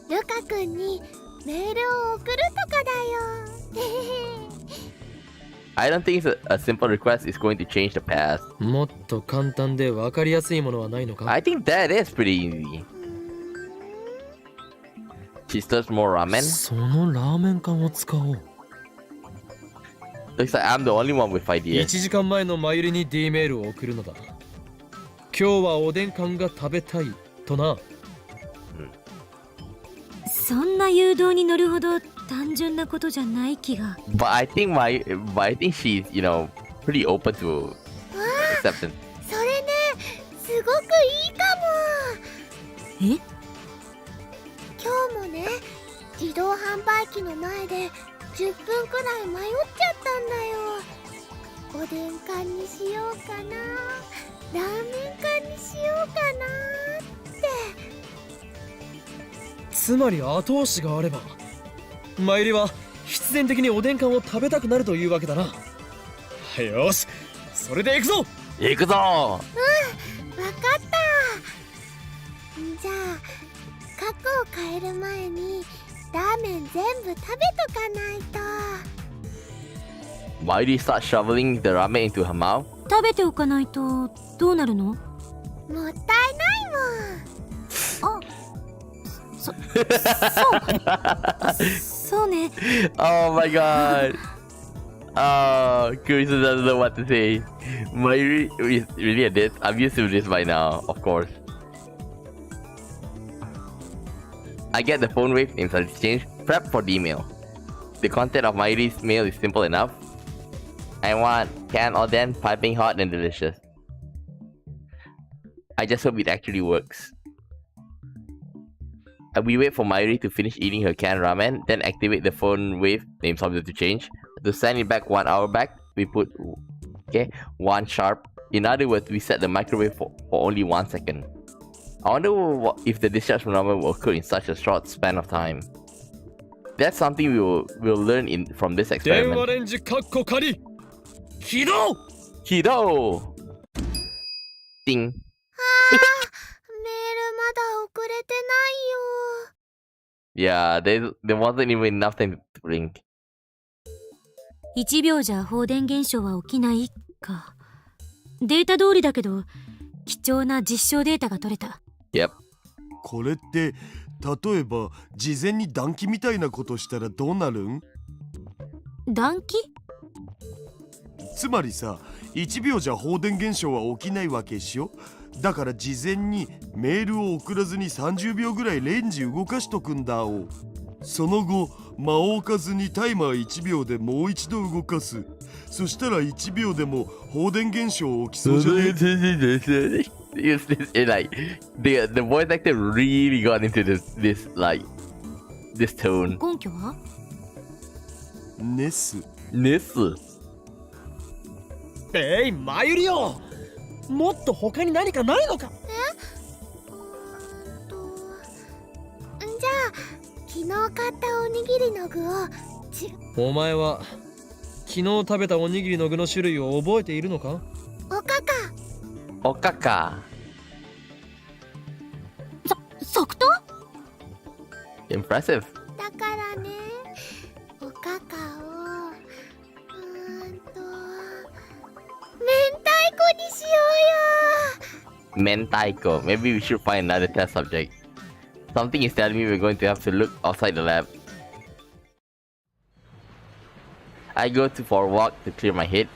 ルカ君にメールを送るとかだよ。 I don't think a simple request is going to change the past. もっと簡単で分かりやすいものはないのか？ I think that is pretty easy. She stirs more ramen. そのラーメン缶を使おう。 Looks like I'm the only one with 1 ideas. 時間前のマユリに D メールを送るのだ。今日はおでん缶が食べたいとな。そんな誘導に乗るほど単純なことじゃない気が。 But I think she's, pretty open to acceptance. それね、すごくいいかも。え？今日もね、自動販売機の前で10分くらい迷っちゃったんだよ。おでん缶にしようかな、ラーメン缶にしようかなって。つまり後押しがあればマユリは必然的におでん缶を食べたくなるというわけだな。よし、それで行くぞ。行くぞ。わかった。じゃあ過去を変える前にラーメン全部食べとかないと。 Why do you start shoveling the ramen into her mouth? 食べておかないとどうなるの？もったいないもん。あ、そうね。 Oh my god. Oh, Carissa doesn't know what to say. Mayuri is really at this. I'm used to this by now, of course. I get the phone wave in such exchange. Prep for the email. The content of Mayuri's mail is simple enough. I want canned oden, piping hot and delicious. I just hope it actually works. We wait for Mayuri to finish eating her canned ramen, then activate the phone wave, name subject to change. To send it back 1 hour back, we put 1 sharp. In other words, we set the microwave for only 1 second. I wonder if the discharge from ramen will occur in such a short span of time. That's something we'll learn from this 電話 experiment. レンジカッコ仮起動。 Kido! Ding. メールまだ送れてないよ。 Yeah, there wasn't even enough time to blink. 1秒じゃ放電現象は起きないか。データ通りだけど貴重な実証データが取れた。 Yep. これって例えば事前に暖気みたいなことしたらどうなるん？暖気？つまりさ、1秒じゃ放電現象は起きないわけっしょ。だから事前にメールを送らずに30秒ぐらいレンジ動かしとくんだお。その後間を置かずにタイマー1秒でもう一度動かす。そしたら1秒でも放電現象起きそうじゃね？ It's like the voice actor really got into this tone. 根拠は？ネス。 This. マユリよ、もっと他に何かないのか？じゃあ昨日買ったおにぎりの具をお前は昨昨日食べたおにぎりの具の種類を覚えているのか？おかか。 Okaka. 即答？ Impressive. だからね、おかかを明太子にしようよ。 Mentaiko. Maybe we should find another test subject. Something is telling me we're going to have to look outside the lab. I go for a walk to clear my head.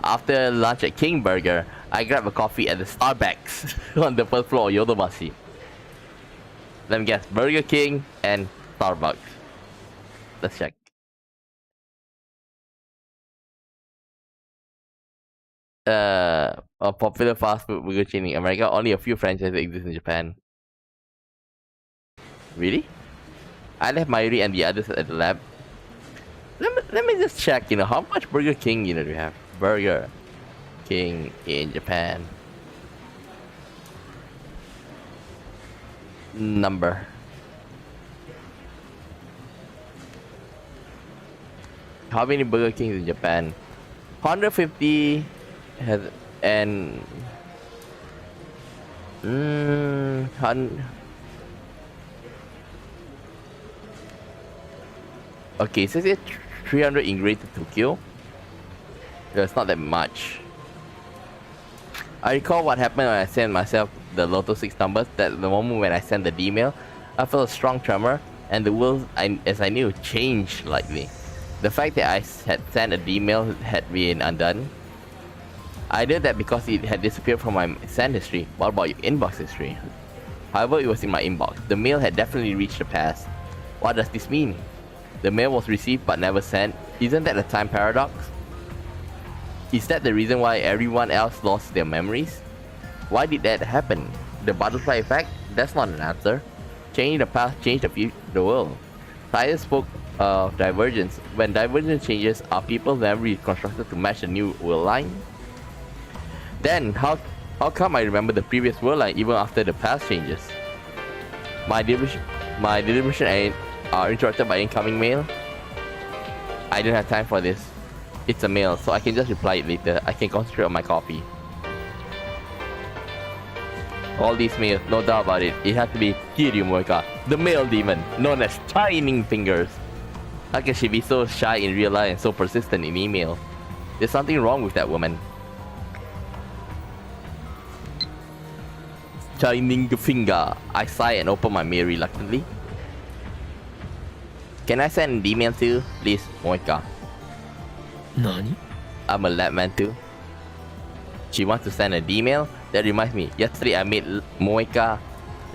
After lunch at King Burger, I grab a coffee at the Starbucks on the first floor of Yodobashi. Let me guess, Burger King and Starbucks. Let's check. A popular fast food burger chain in America. Only a few franchises exist in Japan. Really? I left Mayuri and the others at the lab. Let me just check, how much Burger King, do we have? Burger King in Japan. Number. How many Burger Kings in Japan? 150 has and okay, so it's 300 in Greater Tokyo. That's not that much. I recall what happened when I sent myself the Lotto 6 numbers. That the moment when I sent the email, I felt a strong tremor, and the world, as I knew, changed slightly. The fact that I had sent an email had been undone. I did that because it had disappeared from my send history. What about your inbox history? However, it was in my inbox. The mail had definitely reached the past. What does this mean? The mail was received but never sent. Isn't that a time paradox? Is that the reason why everyone else lost their memories? Why did that happen? The butterfly effect? That's not an answer. Changing the past changed the world. Science spoke of divergence. When divergence changes, are people's memories constructed to match the new world line? Then, how come I remember the previous world line even after the past changes? My deliberation are interrupted by incoming mail. I didn't have time for this. It's a mail, so I can just reply it later. I can concentrate on my coffee. All these mails, no doubt about it, it had to be Kiryu Moeka, the mail demon, known as Shining Fingers. How can she be so shy in real life and so persistent in email? There's something wrong with that woman. Shining Finger. I sigh and open my mail reluctantly. Can I send an email too? Please, Moeka. Nani? I'm a lab man too. She wants to send an email? That reminds me, yesterday I made Moeka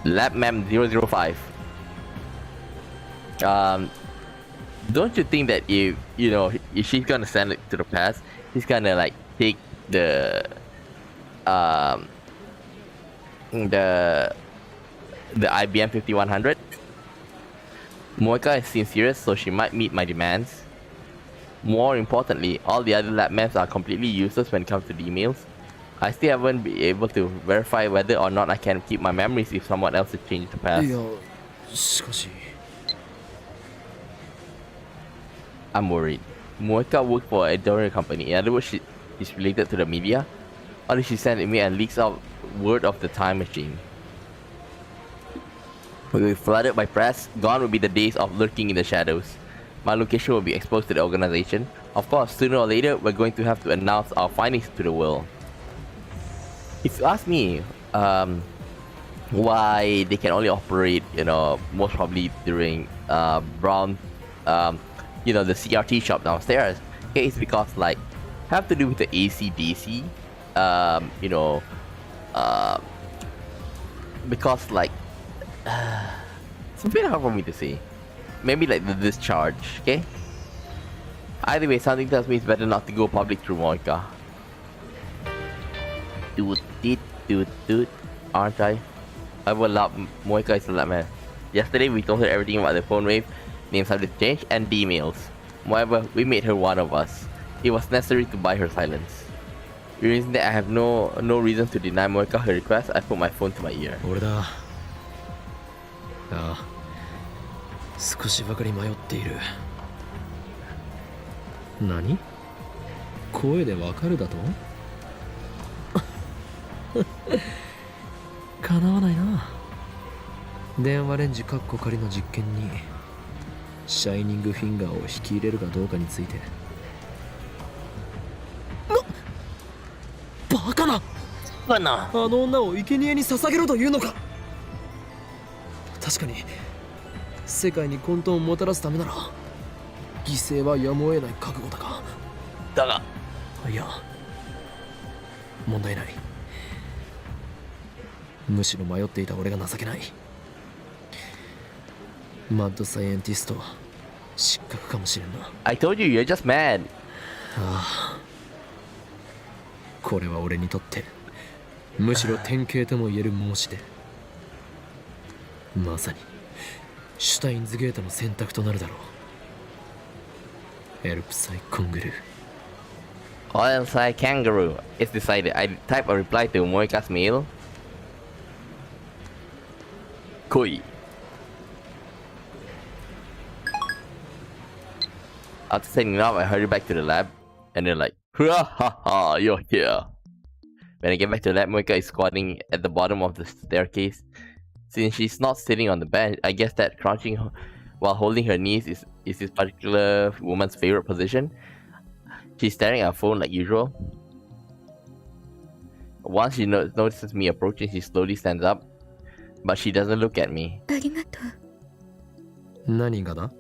Labmam 005. Don't you think that if she's gonna send it to the past, she's gonna like take the IBM 5100? Moeka seems serious, so she might meet my demands. More importantly, all the other lab maps are completely useless when it comes to the emails. I still haven't been able to verify whether or not I can keep my memories if someone else has changed the past. いや、しかし。I'm worried. Moeka works for a editorial company. In other words, she's related to the media. Or did she send me and leaks out word of the time machine? We'll be flooded by press. Gone will be the days of lurking in the shadows. My location will be exposed to the organization. Of course, sooner or later, we're going to have to announce our findings to the world. If you ask me, why they can only operate, most probably during Brown, the CRT shop downstairs, okay, it's because have to do with the AC/DC, because it's a bit hard for me to say. Maybe the discharge, okay? Either way, something tells me it's better not to go public through Moeka. Dude, aren't I? I will love Moeka is a lot, man. Yesterday we told her everything about the phone wave, names have changed, and D-mails. Moreover, we made her one of us. It was necessary to buy her silence. Realizing that I have no reason to deny Moeka her request, I put my phone to my ear. 俺だ。ああ、少しばかり迷っている。何？声でわかるだとかなわないな。電話レンジカッコ仮の実験にシャイニングフィンガーを引き入れるかどうかについて。バカなバナ。あの女を生贄に捧げろというのか。確かに世界に混沌をもたらすためなら犠牲はやむを得ない覚悟だが。だがいや、問題ない。むしろ迷っていた俺が情けない。マッドサイエンティスト失格かもしれんな。 I told you, you're just mad. ああ、これは俺にとってむしろ典型とも言える申し出。まさにシュタインズゲートの選択となるだろう。エルプサイコングルー。 All inside kangaroo. It's decided. I type a reply to Moika's mail. 来い。After setting up, I hurry back to the lab, and they're like, "Ha ha ha! You're here." When I get back to the lab, Moika is squatting at the bottom of the staircase. Since she's not sitting on the bench, I guess that crouching while holding her knees is this particular woman's favorite position. She's staring at her phone like usual. Once she notices me approaching, she slowly stands up, but she doesn't look at me. ありがとう。何がだ。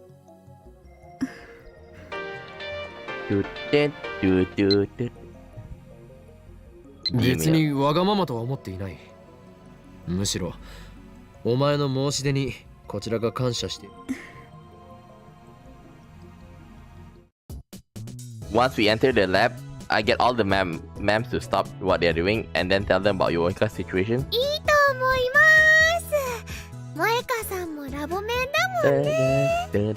別にわがままとは思っていない。むしろお前の申し出にこちらが感謝している。Once we enter the lab, I get all the ma'ams to stop what they're doing and then tell them about Yoika's situation. いいと思います。萌香さんもラボ面だもんね。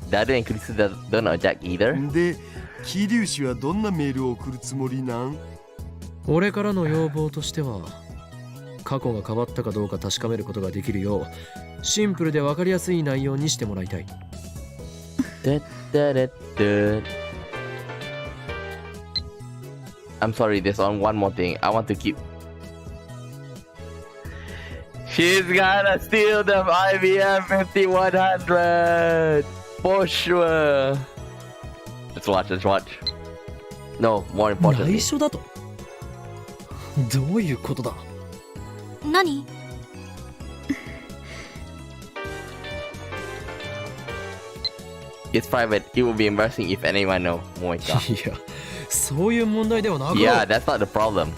誰にクリスだどのジャック either. で、桐生氏はどんなメールを送るつもりなん？俺からの要望としては、過去が変わったかどうか確かめることができるようシンプルで分かりやすい内容にしてもらいたい。I'm sorry, there's one more thing. I want to keep. She's gonna steal the IBM 5100 for sure. Let's watch. No, more importantly. 内緒だと？どういうことだ？何？ It's private. It will be embarrassing if anyone knows. Moika. いや、そういう問題ではなく。Yeah, that's not the problem.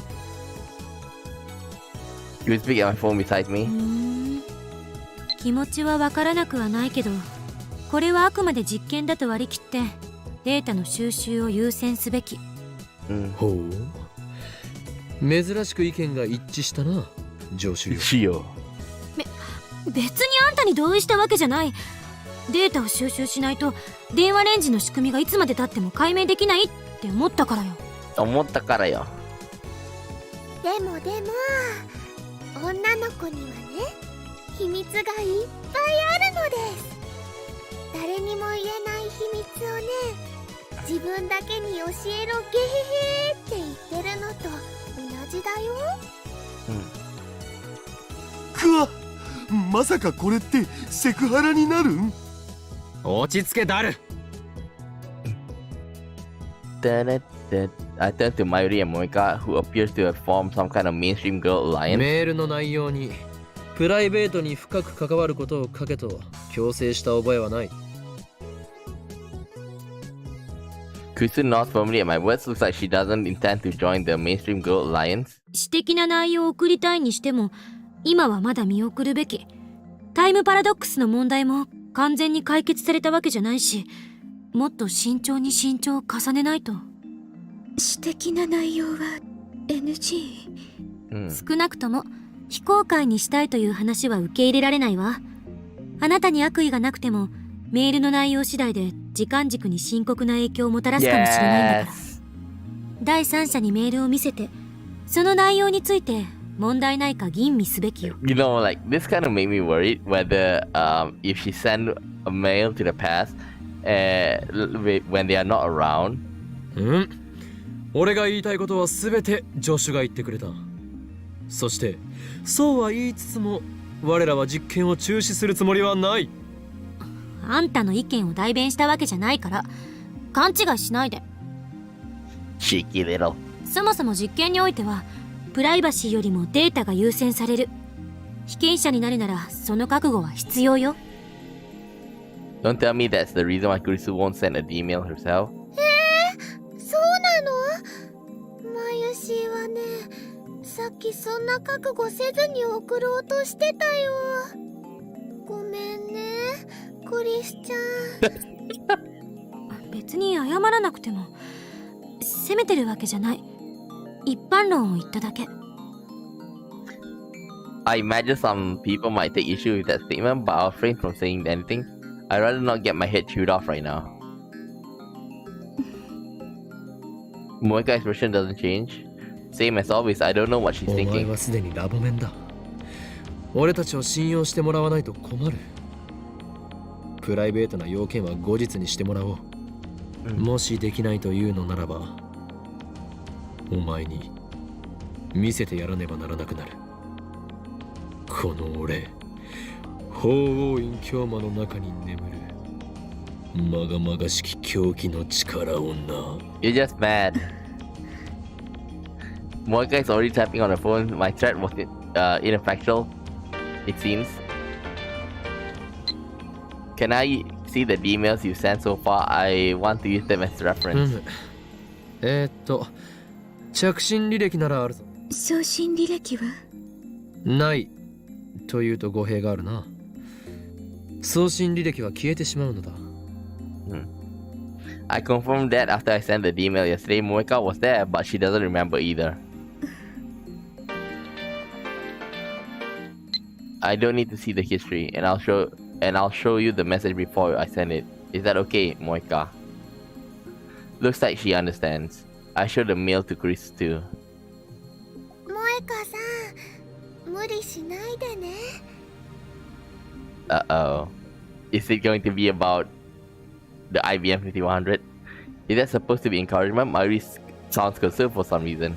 You speak at my phone beside me. 気持ちはわからなくはないけど、これはあくまで実験だと割り切ってデータの収集を優先すべき。ほう。珍しく意見が一致したな、上司よ。別にあんたに同意したわけじゃない。データを収集しないと電話レンジの仕組みがいつまで経っても解明できないって思ったからよ。思ったからよ。でも女の子にはね、秘密がいっぱいあるのです。誰にも言えない秘密をね、自分だけに教えろゲヘヘって言ってるのと同じだよ。くわっ、まさかこれってセクハラになるん？落ち着けダル。I turn to Mayuri and Moika, who appears to have formed some kind of mainstream girl alliance. メールの内容にプライベートに深く関わることを書けと強制した覚えはない。Kristen nods firmly at my words. Looks like she doesn't intend to join the mainstream girl alliance. 私的な内容を送りたいにしても、今はまだ見送るべき。タイムパラドックスの問題も完全に解決されたわけじゃないし、もっと慎重に慎重を重ねないと。私的な内容は NG、少なくとも非公開にしたいという話は受け入れられないわ。あなたに悪意がなくてもメールの内容次第で時間軸に深刻な影響をもたらすかもしれないんだから。第三者にメールを見せて、その内容について問題ないか吟味すべきよ。You know, like this kind of made me worried whether if she sent a mail to the past when they are not around. 俺が言いたいことは全て助手が言ってくれた。そしてそうは言いつつも我らは実験を中止するつもりはない。あんたの意見を代弁したわけじゃないから勘違いしないで。 Cheeky little. そもそも実験においてはプライバシーよりもデータが優先される。被験者になるならその覚悟は必要よ。 Don't tell me that's the reason why Kurisu won't send a email herself. そうなの？マユシーはね、さっきそんな覚悟せずに送ろうとしてたよ。ごめんね、クリスちゃん。別に謝らなくても責めてるわけじゃない。一般論を言っただけ。 I imagine some people might take issue with that statement, but I'll refrain from saying anything. I'd rather not get my head chewed off right now. Moika's expression doesn't change. Same as always, I don't know what she's お前 thinking. はすでにラボメンだ。俺たちを信用してもらわないと困る。プライベートな要件は後日にしてもらおう。もしできないというのならば、お前に見せてやらねばならなくなる。この俺、法王院教魔の中に眠るまがまがしき狂気の力をな。 You're just mad. Moika is already tapping on her phone. My threat was ineffectual, it seems. Can I see the emails you sent so far? I want to use them as reference. 着信履歴ならあるぞ。送信履歴は？ないというと語弊があるな。送信履歴は消えてしまうのだ。I confirmed that after I sent the email yesterday. Moika was there, but she doesn't remember either. I don't need to see the history, and I'll show you the message before I send it. Is that okay, Moika? Looks like she understands. I showed the mail to Chris too. 萌香さん、無理しないでね。Uh-oh. Is it going to be about the IBM 5100? Is that supposed to be encouragement? Mauri sounds concerned for some reason.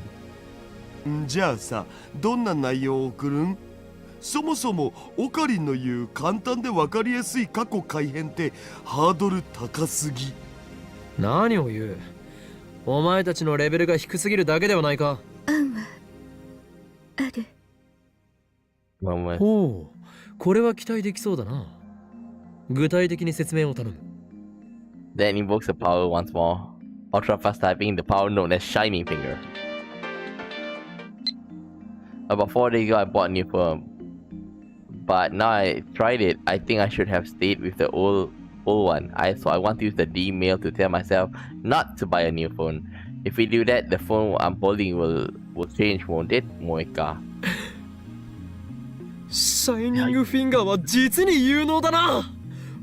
じゃあさ、どんな内容を送るん？そもそもオカリンの言う簡単で分かりやすい過去改変ってハードル高すぎ。何を言う。お前たちのレベルが低すぎるだけではないか。案はある。ほう、これは期待できそうだな。具体的に説明を頼む。Then invokes the power once more. Ultra fast typing, the power known as Shining Finger. About 4 days ago, I bought a new phone. But now I tried it, I think I should have stayed with the old one. So I want to use the D mail to tell myself not to buy a new phone. If we do that, the phone I'm holding will change, won't it, Moika? シャイニングフィンガーは実に有能だな。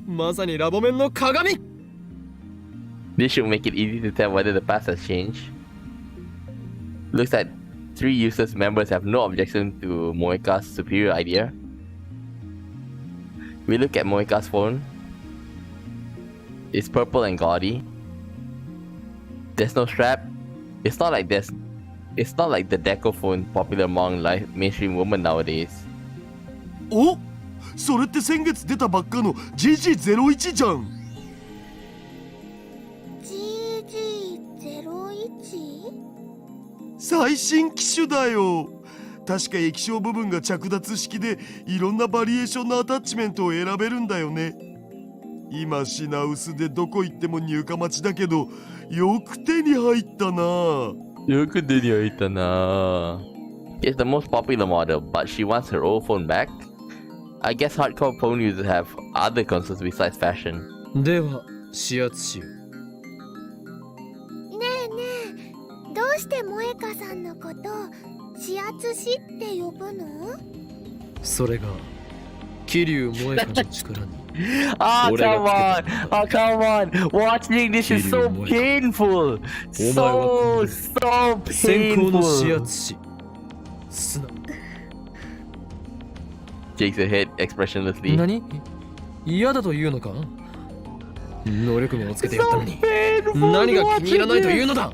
まさにラボ面の鏡。This should make it easy to tell whether the past has changed. Looks like 3 users members have no objection to Moika's superior idea. We look at Moika's phone. It's purple and gaudy. There's no strap. It's not like the deco phone popular among mainstream women nowadays. お、それって先月出たばっかの GG01 じゃん。GG01？ 最新機種だよ。確か液晶部分が着脱式でいろんなバリエーションのアタッチメントを選べるんだよね。今品薄でどこ行っても入荷待ちだけど、よく手に入ったな。よく手に入ったな。It's the most popular model, but she wants her old phone back. I guess hardcore phone users have other concerns besides fashion. では、指圧しよう。ねえねえ、どうして萌香さんのこと指圧師って呼ぶの？それが桐生萌香の力に。Oh, come on! Oh, come on! Watching this is so painful! So painful! 先行の指圧師。すな。Shakes her head expressionlessly. 何？嫌だというのか？能力名をつけてやったの So に painful 何が気に入らないと watching いうのだ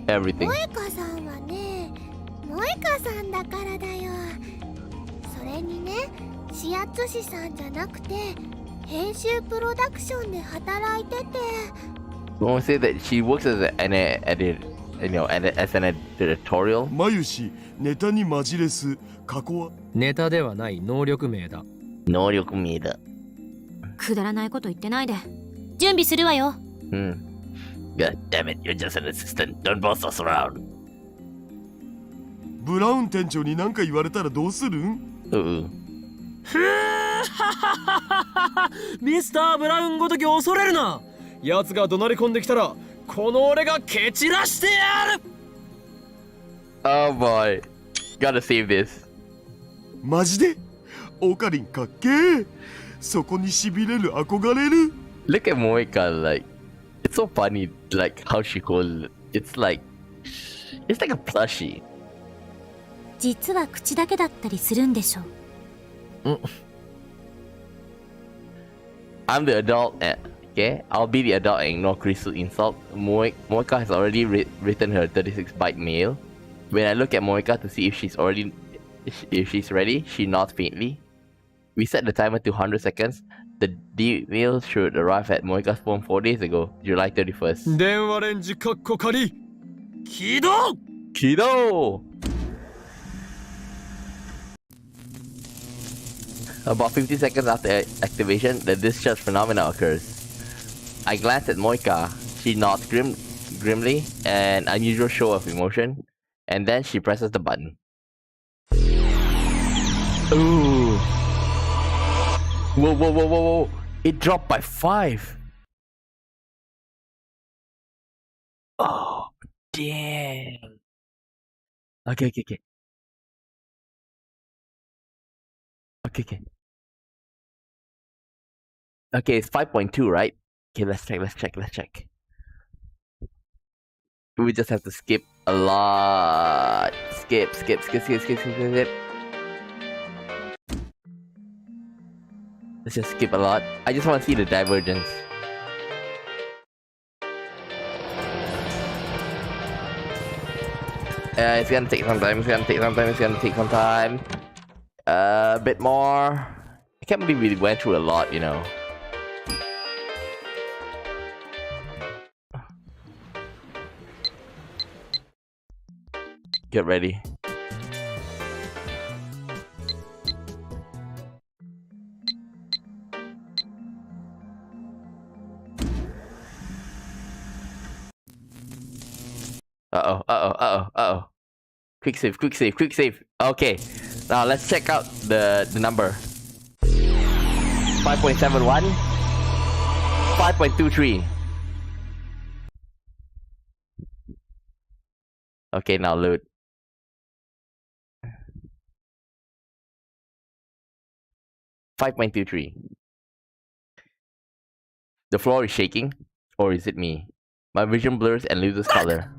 everything. 萌香さんはね萌香さんだからだよ。それにね指圧師さんじゃなくて編集プロダクションで働いてて When we say that she works as an edit, as an editorial. まゆしネタにマジレス過去はネタではない能力名だ 能力名だ。くだらないこと言ってないで準備するわよ。 God damn it, you're just an assistant. Don't boss us around. ブラウン店長に何か言われたらどうするん Ooh. ミスター・ブラウンごとき恐れるな。奴が怒鳴り込んできたらこの俺が蹴散らしてやる。 Oh boy. Gotta save this. マジでオカリンかっけー。そこにしびれる憧れる。 Look at Moika, like, it's so funny, like, how she holds it's like a plushie. 実は口だけだったりするんでしょ。 I'm the adult, okay? I'll be the adult and ignore Crystal's insult. Moika has already written her 36-byte mail. When I look at Moika to see if she's ready, she nods faintly. We set the timer to 100 seconds. The mail should arrive at Moika's phone 4 days ago, July 31st. 電話レンジカッコ仮起動。 Kido! About 50 seconds after activation, the discharge phenomena occurs. I glance at Moika. She nods grimly, an unusual show of emotion, and then she presses the button. Ooh! Whoa! It dropped by 5! Oh, damn! Okay. Okay, it's 5.2, right? Okay, let's check. We just have to skip a lot. Skip. Let's just skip a lot. I just want to see the divergence. It's gonna take some time. A bit more. I can't believe we went through a lot, you know. Get ready. Uh-oh. Quick save. Okay. Now let's check out the number. 5.71. 5.23. Okay, now load. $5.23. The floor is shaking, or is it me? My vision blurs and loses color.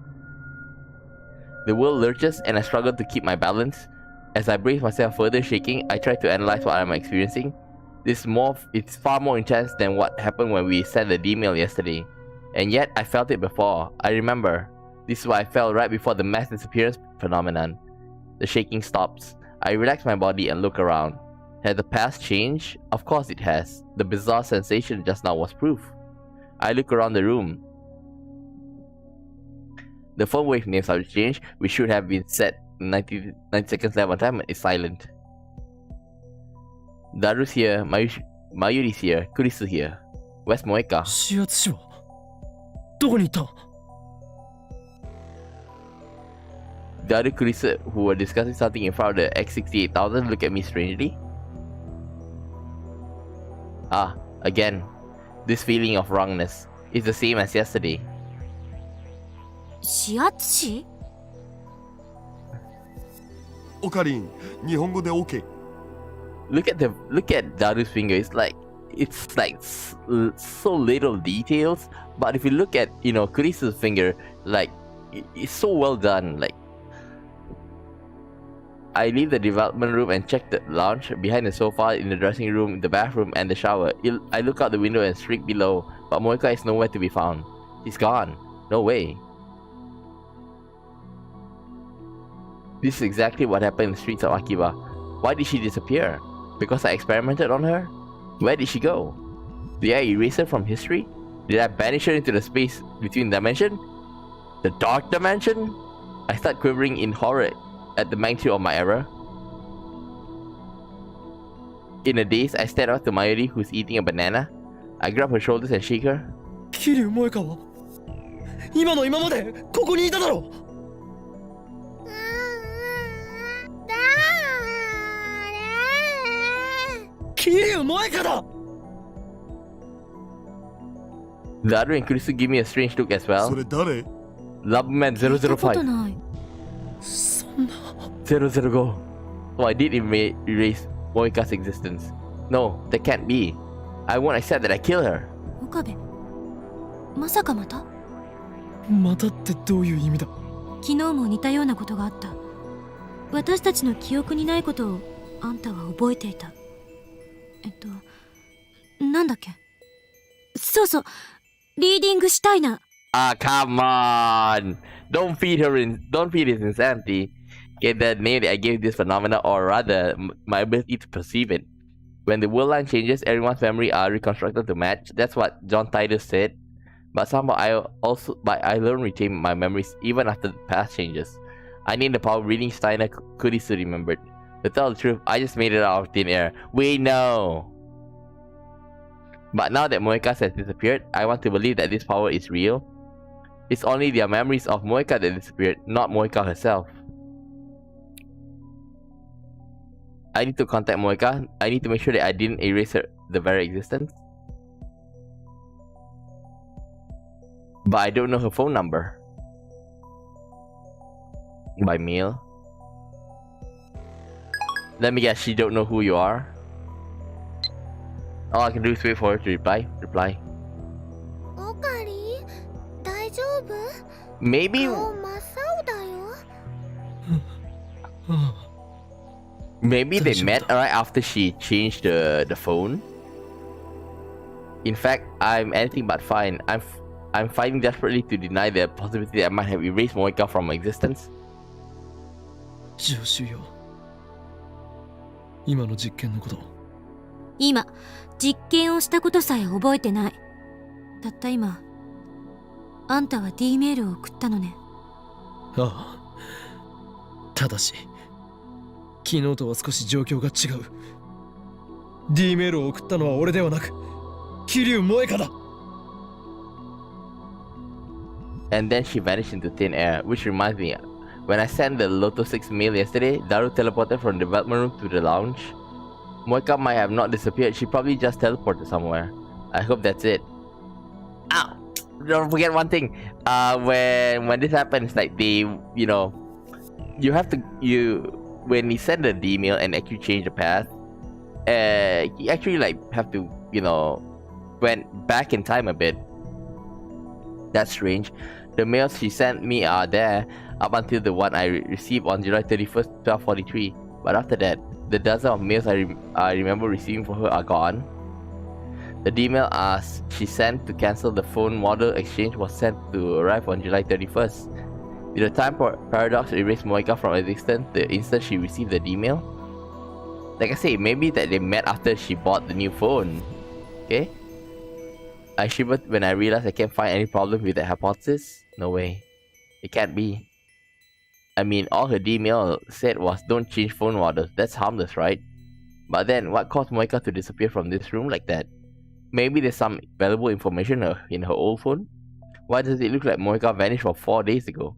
The world lurches and I struggle to keep my balance. As I brace myself further shaking, I try to analyze what I'm experiencing. It's far more intense than what happened when we sent the email yesterday. And yet, I felt it before. I remember. This is what I felt right before the mass disappearance phenomenon. The shaking stops. I relax my body and look around. Has the past changed? Of course it has. The bizarre sensation just now was proof. I look around the room. The phone wave names have changed, which should have been set 90 seconds left on time, is silent. Daru's here, Mayuri's here, Kurisu here. Where's Moeka? 指圧師はどこに行った？ The other Kurisu who were discussing something in front of the X68000 look at me strangely. Ah, again. This feeling of wrongness is the same as yesterday. 指圧師？オカリン、日本語で OK。Look at Daru's finger. It's like so little details. But if you look at Kurisu's finger, like it's so well done. Like I leave the development room and check the lounge behind the sofa, in the dressing room, the bathroom, and the shower. I look out the window and streak below. but Moeka is nowhere to be found. She's gone. No way. This is exactly what happened in the streets of Akiba. Why did she disappear? Because I experimented on her? Where did she go? Did I erase her from history? Did I banish her into the space between dimensions? The dark dimension? I start quivering in horror at the magnitude of my error. In a daze, I stare out to Mayuri, who's eating a banana. I grab her shoulders and shake her. 桐生萌香は今の今までここにいただろだーれ桐生萌香だ The other Inclusive give me a strange look as そ well. れ誰？ Lubman 聞いたこと 005. ない。そんな005. So I did erase Moeka's existence. No, that can't be. I won't accept that I killed her. 岡部、まさかまた？またってどういう意味だ？昨日も似たようなことがあった。私たちの記憶にないことをあんたは覚えていた。なんだっけ？そうそう、リーディングしたいな。Ah, come on! Don't feed his insanity. Get the name that I gave this phenomena, or rather, my ability to perceive it. When the world line changes, everyone's memory are reconstructed to match. That's what John Titor said. But somehow I don't retain my memories even after the past changes. I need the power of reading Steiner could easily remembered. To tell the truth, I just made it out of thin air. We know! But now that Moeka has disappeared, I want to believe that this power is real. It's only their memories of Moeka that disappeared, not Moeka herself. I need to contact Moeka. I need to make sure that I didn't erase the very existence. But I don't know her phone number. By mail. Let me guess, she don't know who you are. All I can do is wait for her to reply. オカリ大丈夫？ Maybe 顔真っ青だよ。Maybe they met right after she changed the phone. In fact, I'm anything but fine. I'm fighting desperately to deny the possibility that I might have erased Moeka from my existence. 助手よ。今の実験のこと。今、実験をしたことさえ覚えてない。たった今、あんたは D メールを送ったのね。ああ。ただし、昨日とは少し状況が違う。D メールを送ったのは俺ではなく、桐生萌香だ。And then she vanished into thin air, which reminds me, when I sent the Loto 6 mail yesterday, Daru teleported from the development room to the lounge. Moeka might have not disappeared, she probably just teleported somewhere. I hope that's it. Ow! Don't forget one thing. When this happens, like they, you have to, when he sent the email and actually changed the path, he actually have to, went back in time a bit. That's strange. The mails she sent me are there up until the one I received on July 31st, 1243. But after that, the dozen of mails I remember receiving from her are gone. The email she sent to cancel the phone model exchange was sent to arrive on July 31st. Did the time paradox erase Moeka from existence the instant she received the email? Like I say, maybe that they met after she bought the new phone. Okay? I shivered when I realized I can't find any problem with that hypothesis. No way. It can't be. I mean, all her email said was don't change phone models. That's harmless, right? But then, what caused Moeka to disappear from this room like that? Maybe there's some valuable information in her old phone? Why does it look like Moeka vanished from 4 days ago?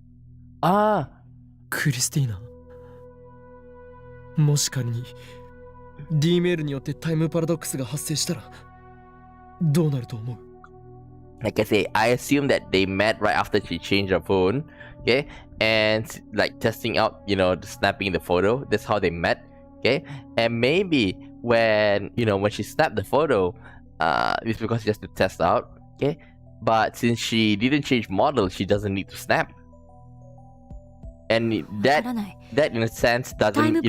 Ah! クリスティーナ。もし仮に D メールによってタイムパラドックスが発生したらどうなると思う？ Like I say, I assume that they met right after she changed her phone, okay? And testing out, snapping the photo. That's how they met, okay? And maybe when she snapped the photo, it's because just to test out, okay? But since she didn't change model, she doesn't need to snap. And that in a sense doesn't,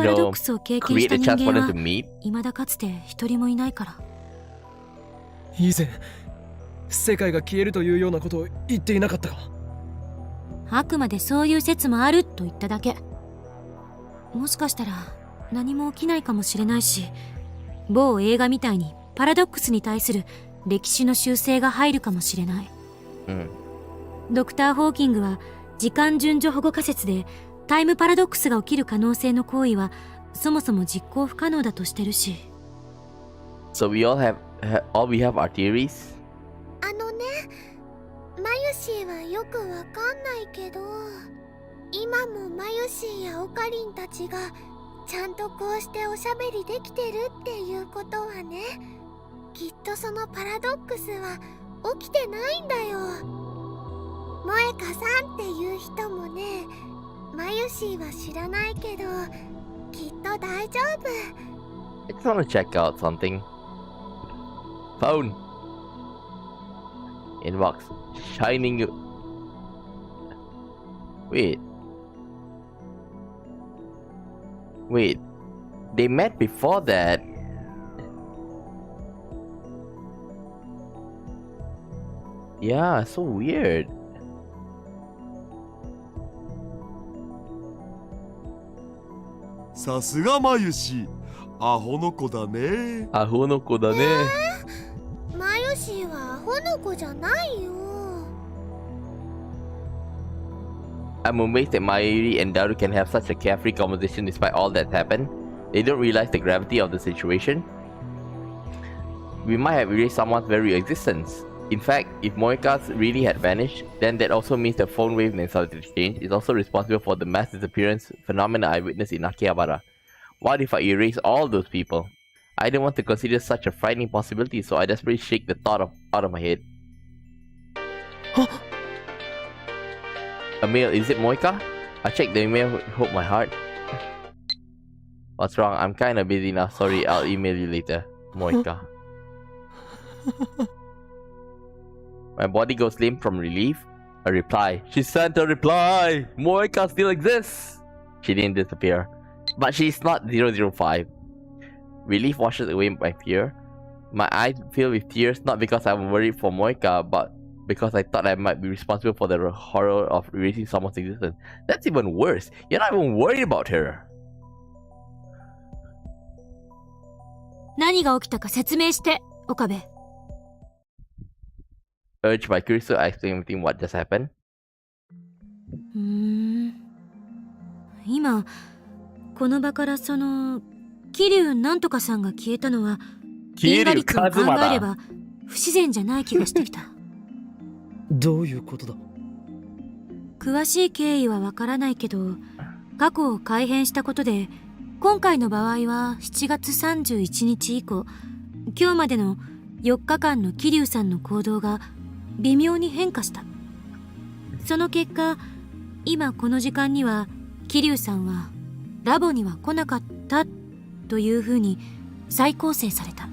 create a chance for them to meet. 未だかつて一人もいないから。以前世界が消えるというようなことを言っていなかったか。あくまでそういう説もあると言っただけ。もしかしたら何も起きないかもしれないし、某映画みたいにパラドックスに対する歴史の修正が入るかもしれない。ドクター・ホーキングは時間順序保護仮説でタイムパラドックスが起きる可能性の行為はそもそも実行不可能だとしてるし。 So we all have our theories? マユシーはよくわかんないけど、今もマユシーやオカリンたちがちゃんとこうしておしゃべりできてるっていうことはね、きっとそのパラドックスは起きてないんだよ。萌香さんっていう人もね、マユシーは知らないけどきっと大丈夫。 I just want to check out something. Phone. Inbox. Shining. Wait. They met before that. Yeah, so weird. さすがマユシ、アホの子だね。アホの子だね。マユシーはアホの子じゃないよ。I'm amazed that Mayuri and Daru can have such a carefree conversation despite all that happened. They don't realize the gravity of the situation. We might have erased someone's very existence. In fact, if Moika's really had vanished, then that also means the phone wave and solid exchange is also responsible for the mass disappearance phenomena I witnessed in Akihabara. What if I erase all those people? I didn't want to consider such a frightening possibility, so I desperately shake the thought out of my head. A mail, is it Moika? I checked the email, hope my heart. What's wrong? I'm kinda busy now, sorry, I'll email you later. Moika. My body goes limp from relief. A reply. She sent a reply! Moika still exists! She didn't disappear. But she's not 005. Relief washes away my fear. My eyes fill with tears, not because I'm worried for Moika, but because I thought I might be responsible for the horror of erasing someone's existence. That's even worse. You're not even worried about her. 何が起きたか説明して、岡部。Urged by Kurisu, I explained everything what just happened. 今この場からその桐生なんとかさんが消えたのは因果率を考えれば不自然じゃない気がしてきた。どういうことだ。詳しい経緯はわからないけど、過去を改変したことで今回の場合は7月31日以降今日までの4日間の桐生さんの行動が微妙に変化した。その結果、今この時間には桐生さんはラボには来なかったというふうに再構成された。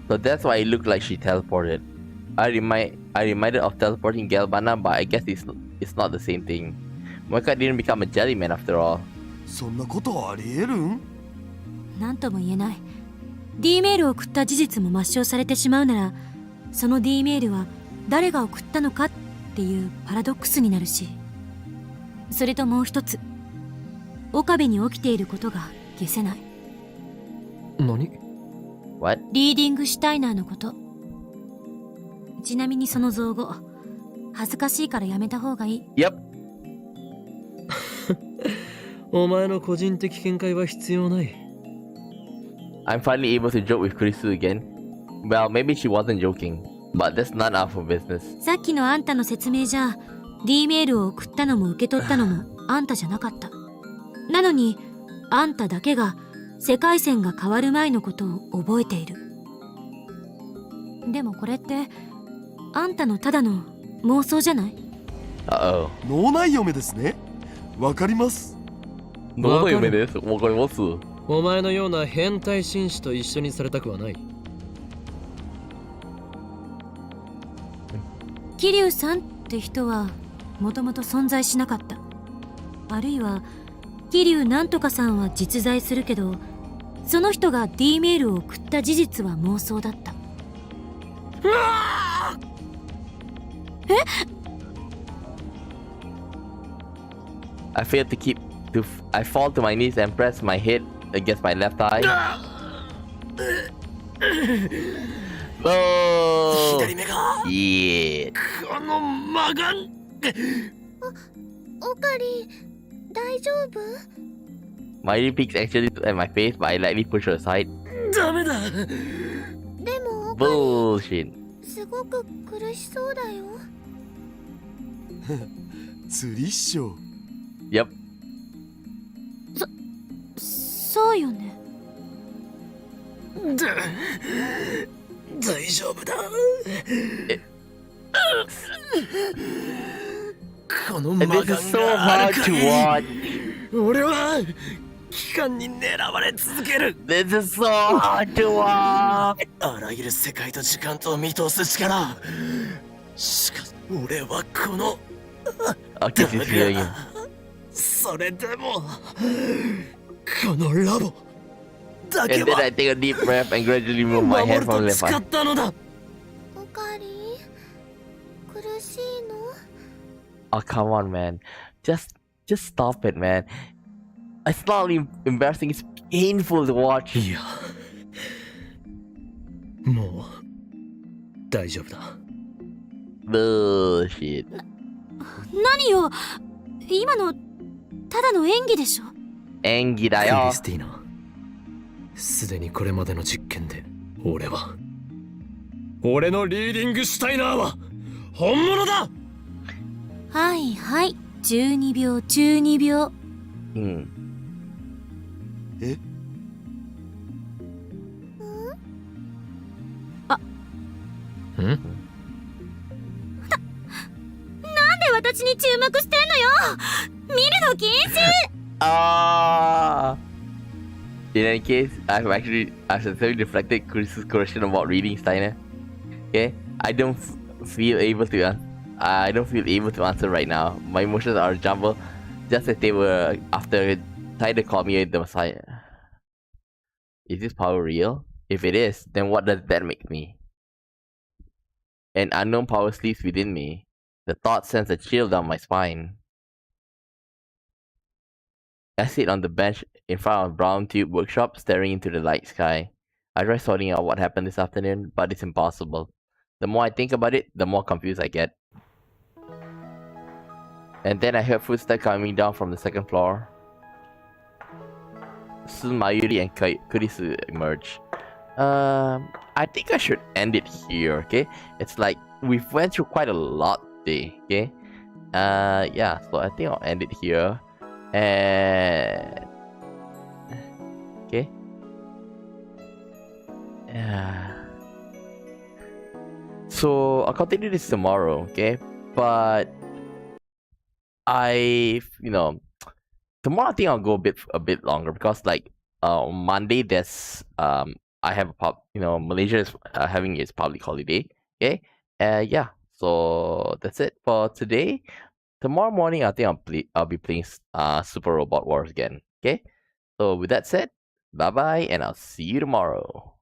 So that's why it looked like she teleported. I reminded of teleporting Galvana, but I guess it's not the same thing. Moika didn't become a jelly man after all. そんなことありえるん？なんとも言えない。D メールを送った事実も抹消されてしまうなら、その D メールは誰が送ったのかっていうパラドックスになるし、それともう一つ、岡部に起きていることが消せない。何？ What? リーディングシュタイナーのこと。ちなみにその造語、恥ずかしいからやめた方がいい。Yep. お前の個人的見解は必要ない。I'm finally able to joke with Kurisu again. Well, maybe she wasn't joking, but that's none of her business. さっきのあんたの説明じゃ D メールを送ったのも受け取ったのもあんたじゃなかった。なのにあんただけが世界線が変わる前のことを覚えている。でもこれってあんたのただの妄想じゃない？ Uh-oh. 脳内嫁ですね。わかります。どの夢です？わかります。お前のような変態紳士と一緒にされたくはない。桐生さんって人はもともと存在しなかった。あるいは桐生なんとかさんは実在するけど、その人が D メールを送った事実は妄想だった。I fail to keep I fall to my knees and press my head against my left eye. Oh, 左目が yeah. この魔眼。オカリ大丈夫？ My ear peaks actually at my face, but I lightly push her aside. ダメだ。でも Bullshit. すごく苦しそうだよ。釣りっしょ。 Yep. そうよね。大丈夫だ。この And 魔 this 眼 is so があ hard る to 限り watch. 俺は機関に狙われ続ける。 This is so hard to watch. あらゆる世界と時間とを見通す力。しかし俺はこの I'll keep this feeling in. それでもこのラボだ And け then は I take a deep breath and gradually move 守 my head る from と left 誓 eye. ったのだ。オカリ苦しいの？ Oh, come on, man. Just stop it, man. It's not only embarrassing, it's painful to watch. いやもう大丈夫だ。 Bullshit. 何よ、今のただの演技でしょ。演技だクリよ。スティーナ、すでにこれまでの実験で俺のリーディングシュタイナーは本物だ。はいはい、12秒12秒。うん。え？ん？なんで私に注目してんのよ。見るの禁止。Ah. In any case, I've sincerely reflected Chris's question about reading Steiner. Okay, I don't feel able to answer right now. My emotions are jumbled, just as they were after Titor called me the Messiah. Is this power real? If it is, then what does that make me? An unknown power sleeps within me. The thought sends a chill down my spine. I sit on the bench in front of Brown Tube Workshop, staring into the light sky. I try sorting out what happened this afternoon, but it's impossible. The more I think about it, the more confused I get. And then I heard footsteps coming down from the second floor. Soon Mayuri and Kurisu emerge. I think I should end it here, okay? It's like, we've went through quite a lot today, okay? Yeah, so I think I'll end it here. And... okay? So, I'll continue this tomorrow, okay? But... tomorrow I think I'll go a bit longer because like on Monday there's I have Malaysia is having its public holiday. Okay, yeah. So that's it for today. Tomorrow morning I think I'll be playing Super Robot Wars again. Okay. So with that said, bye bye, and I'll see you tomorrow.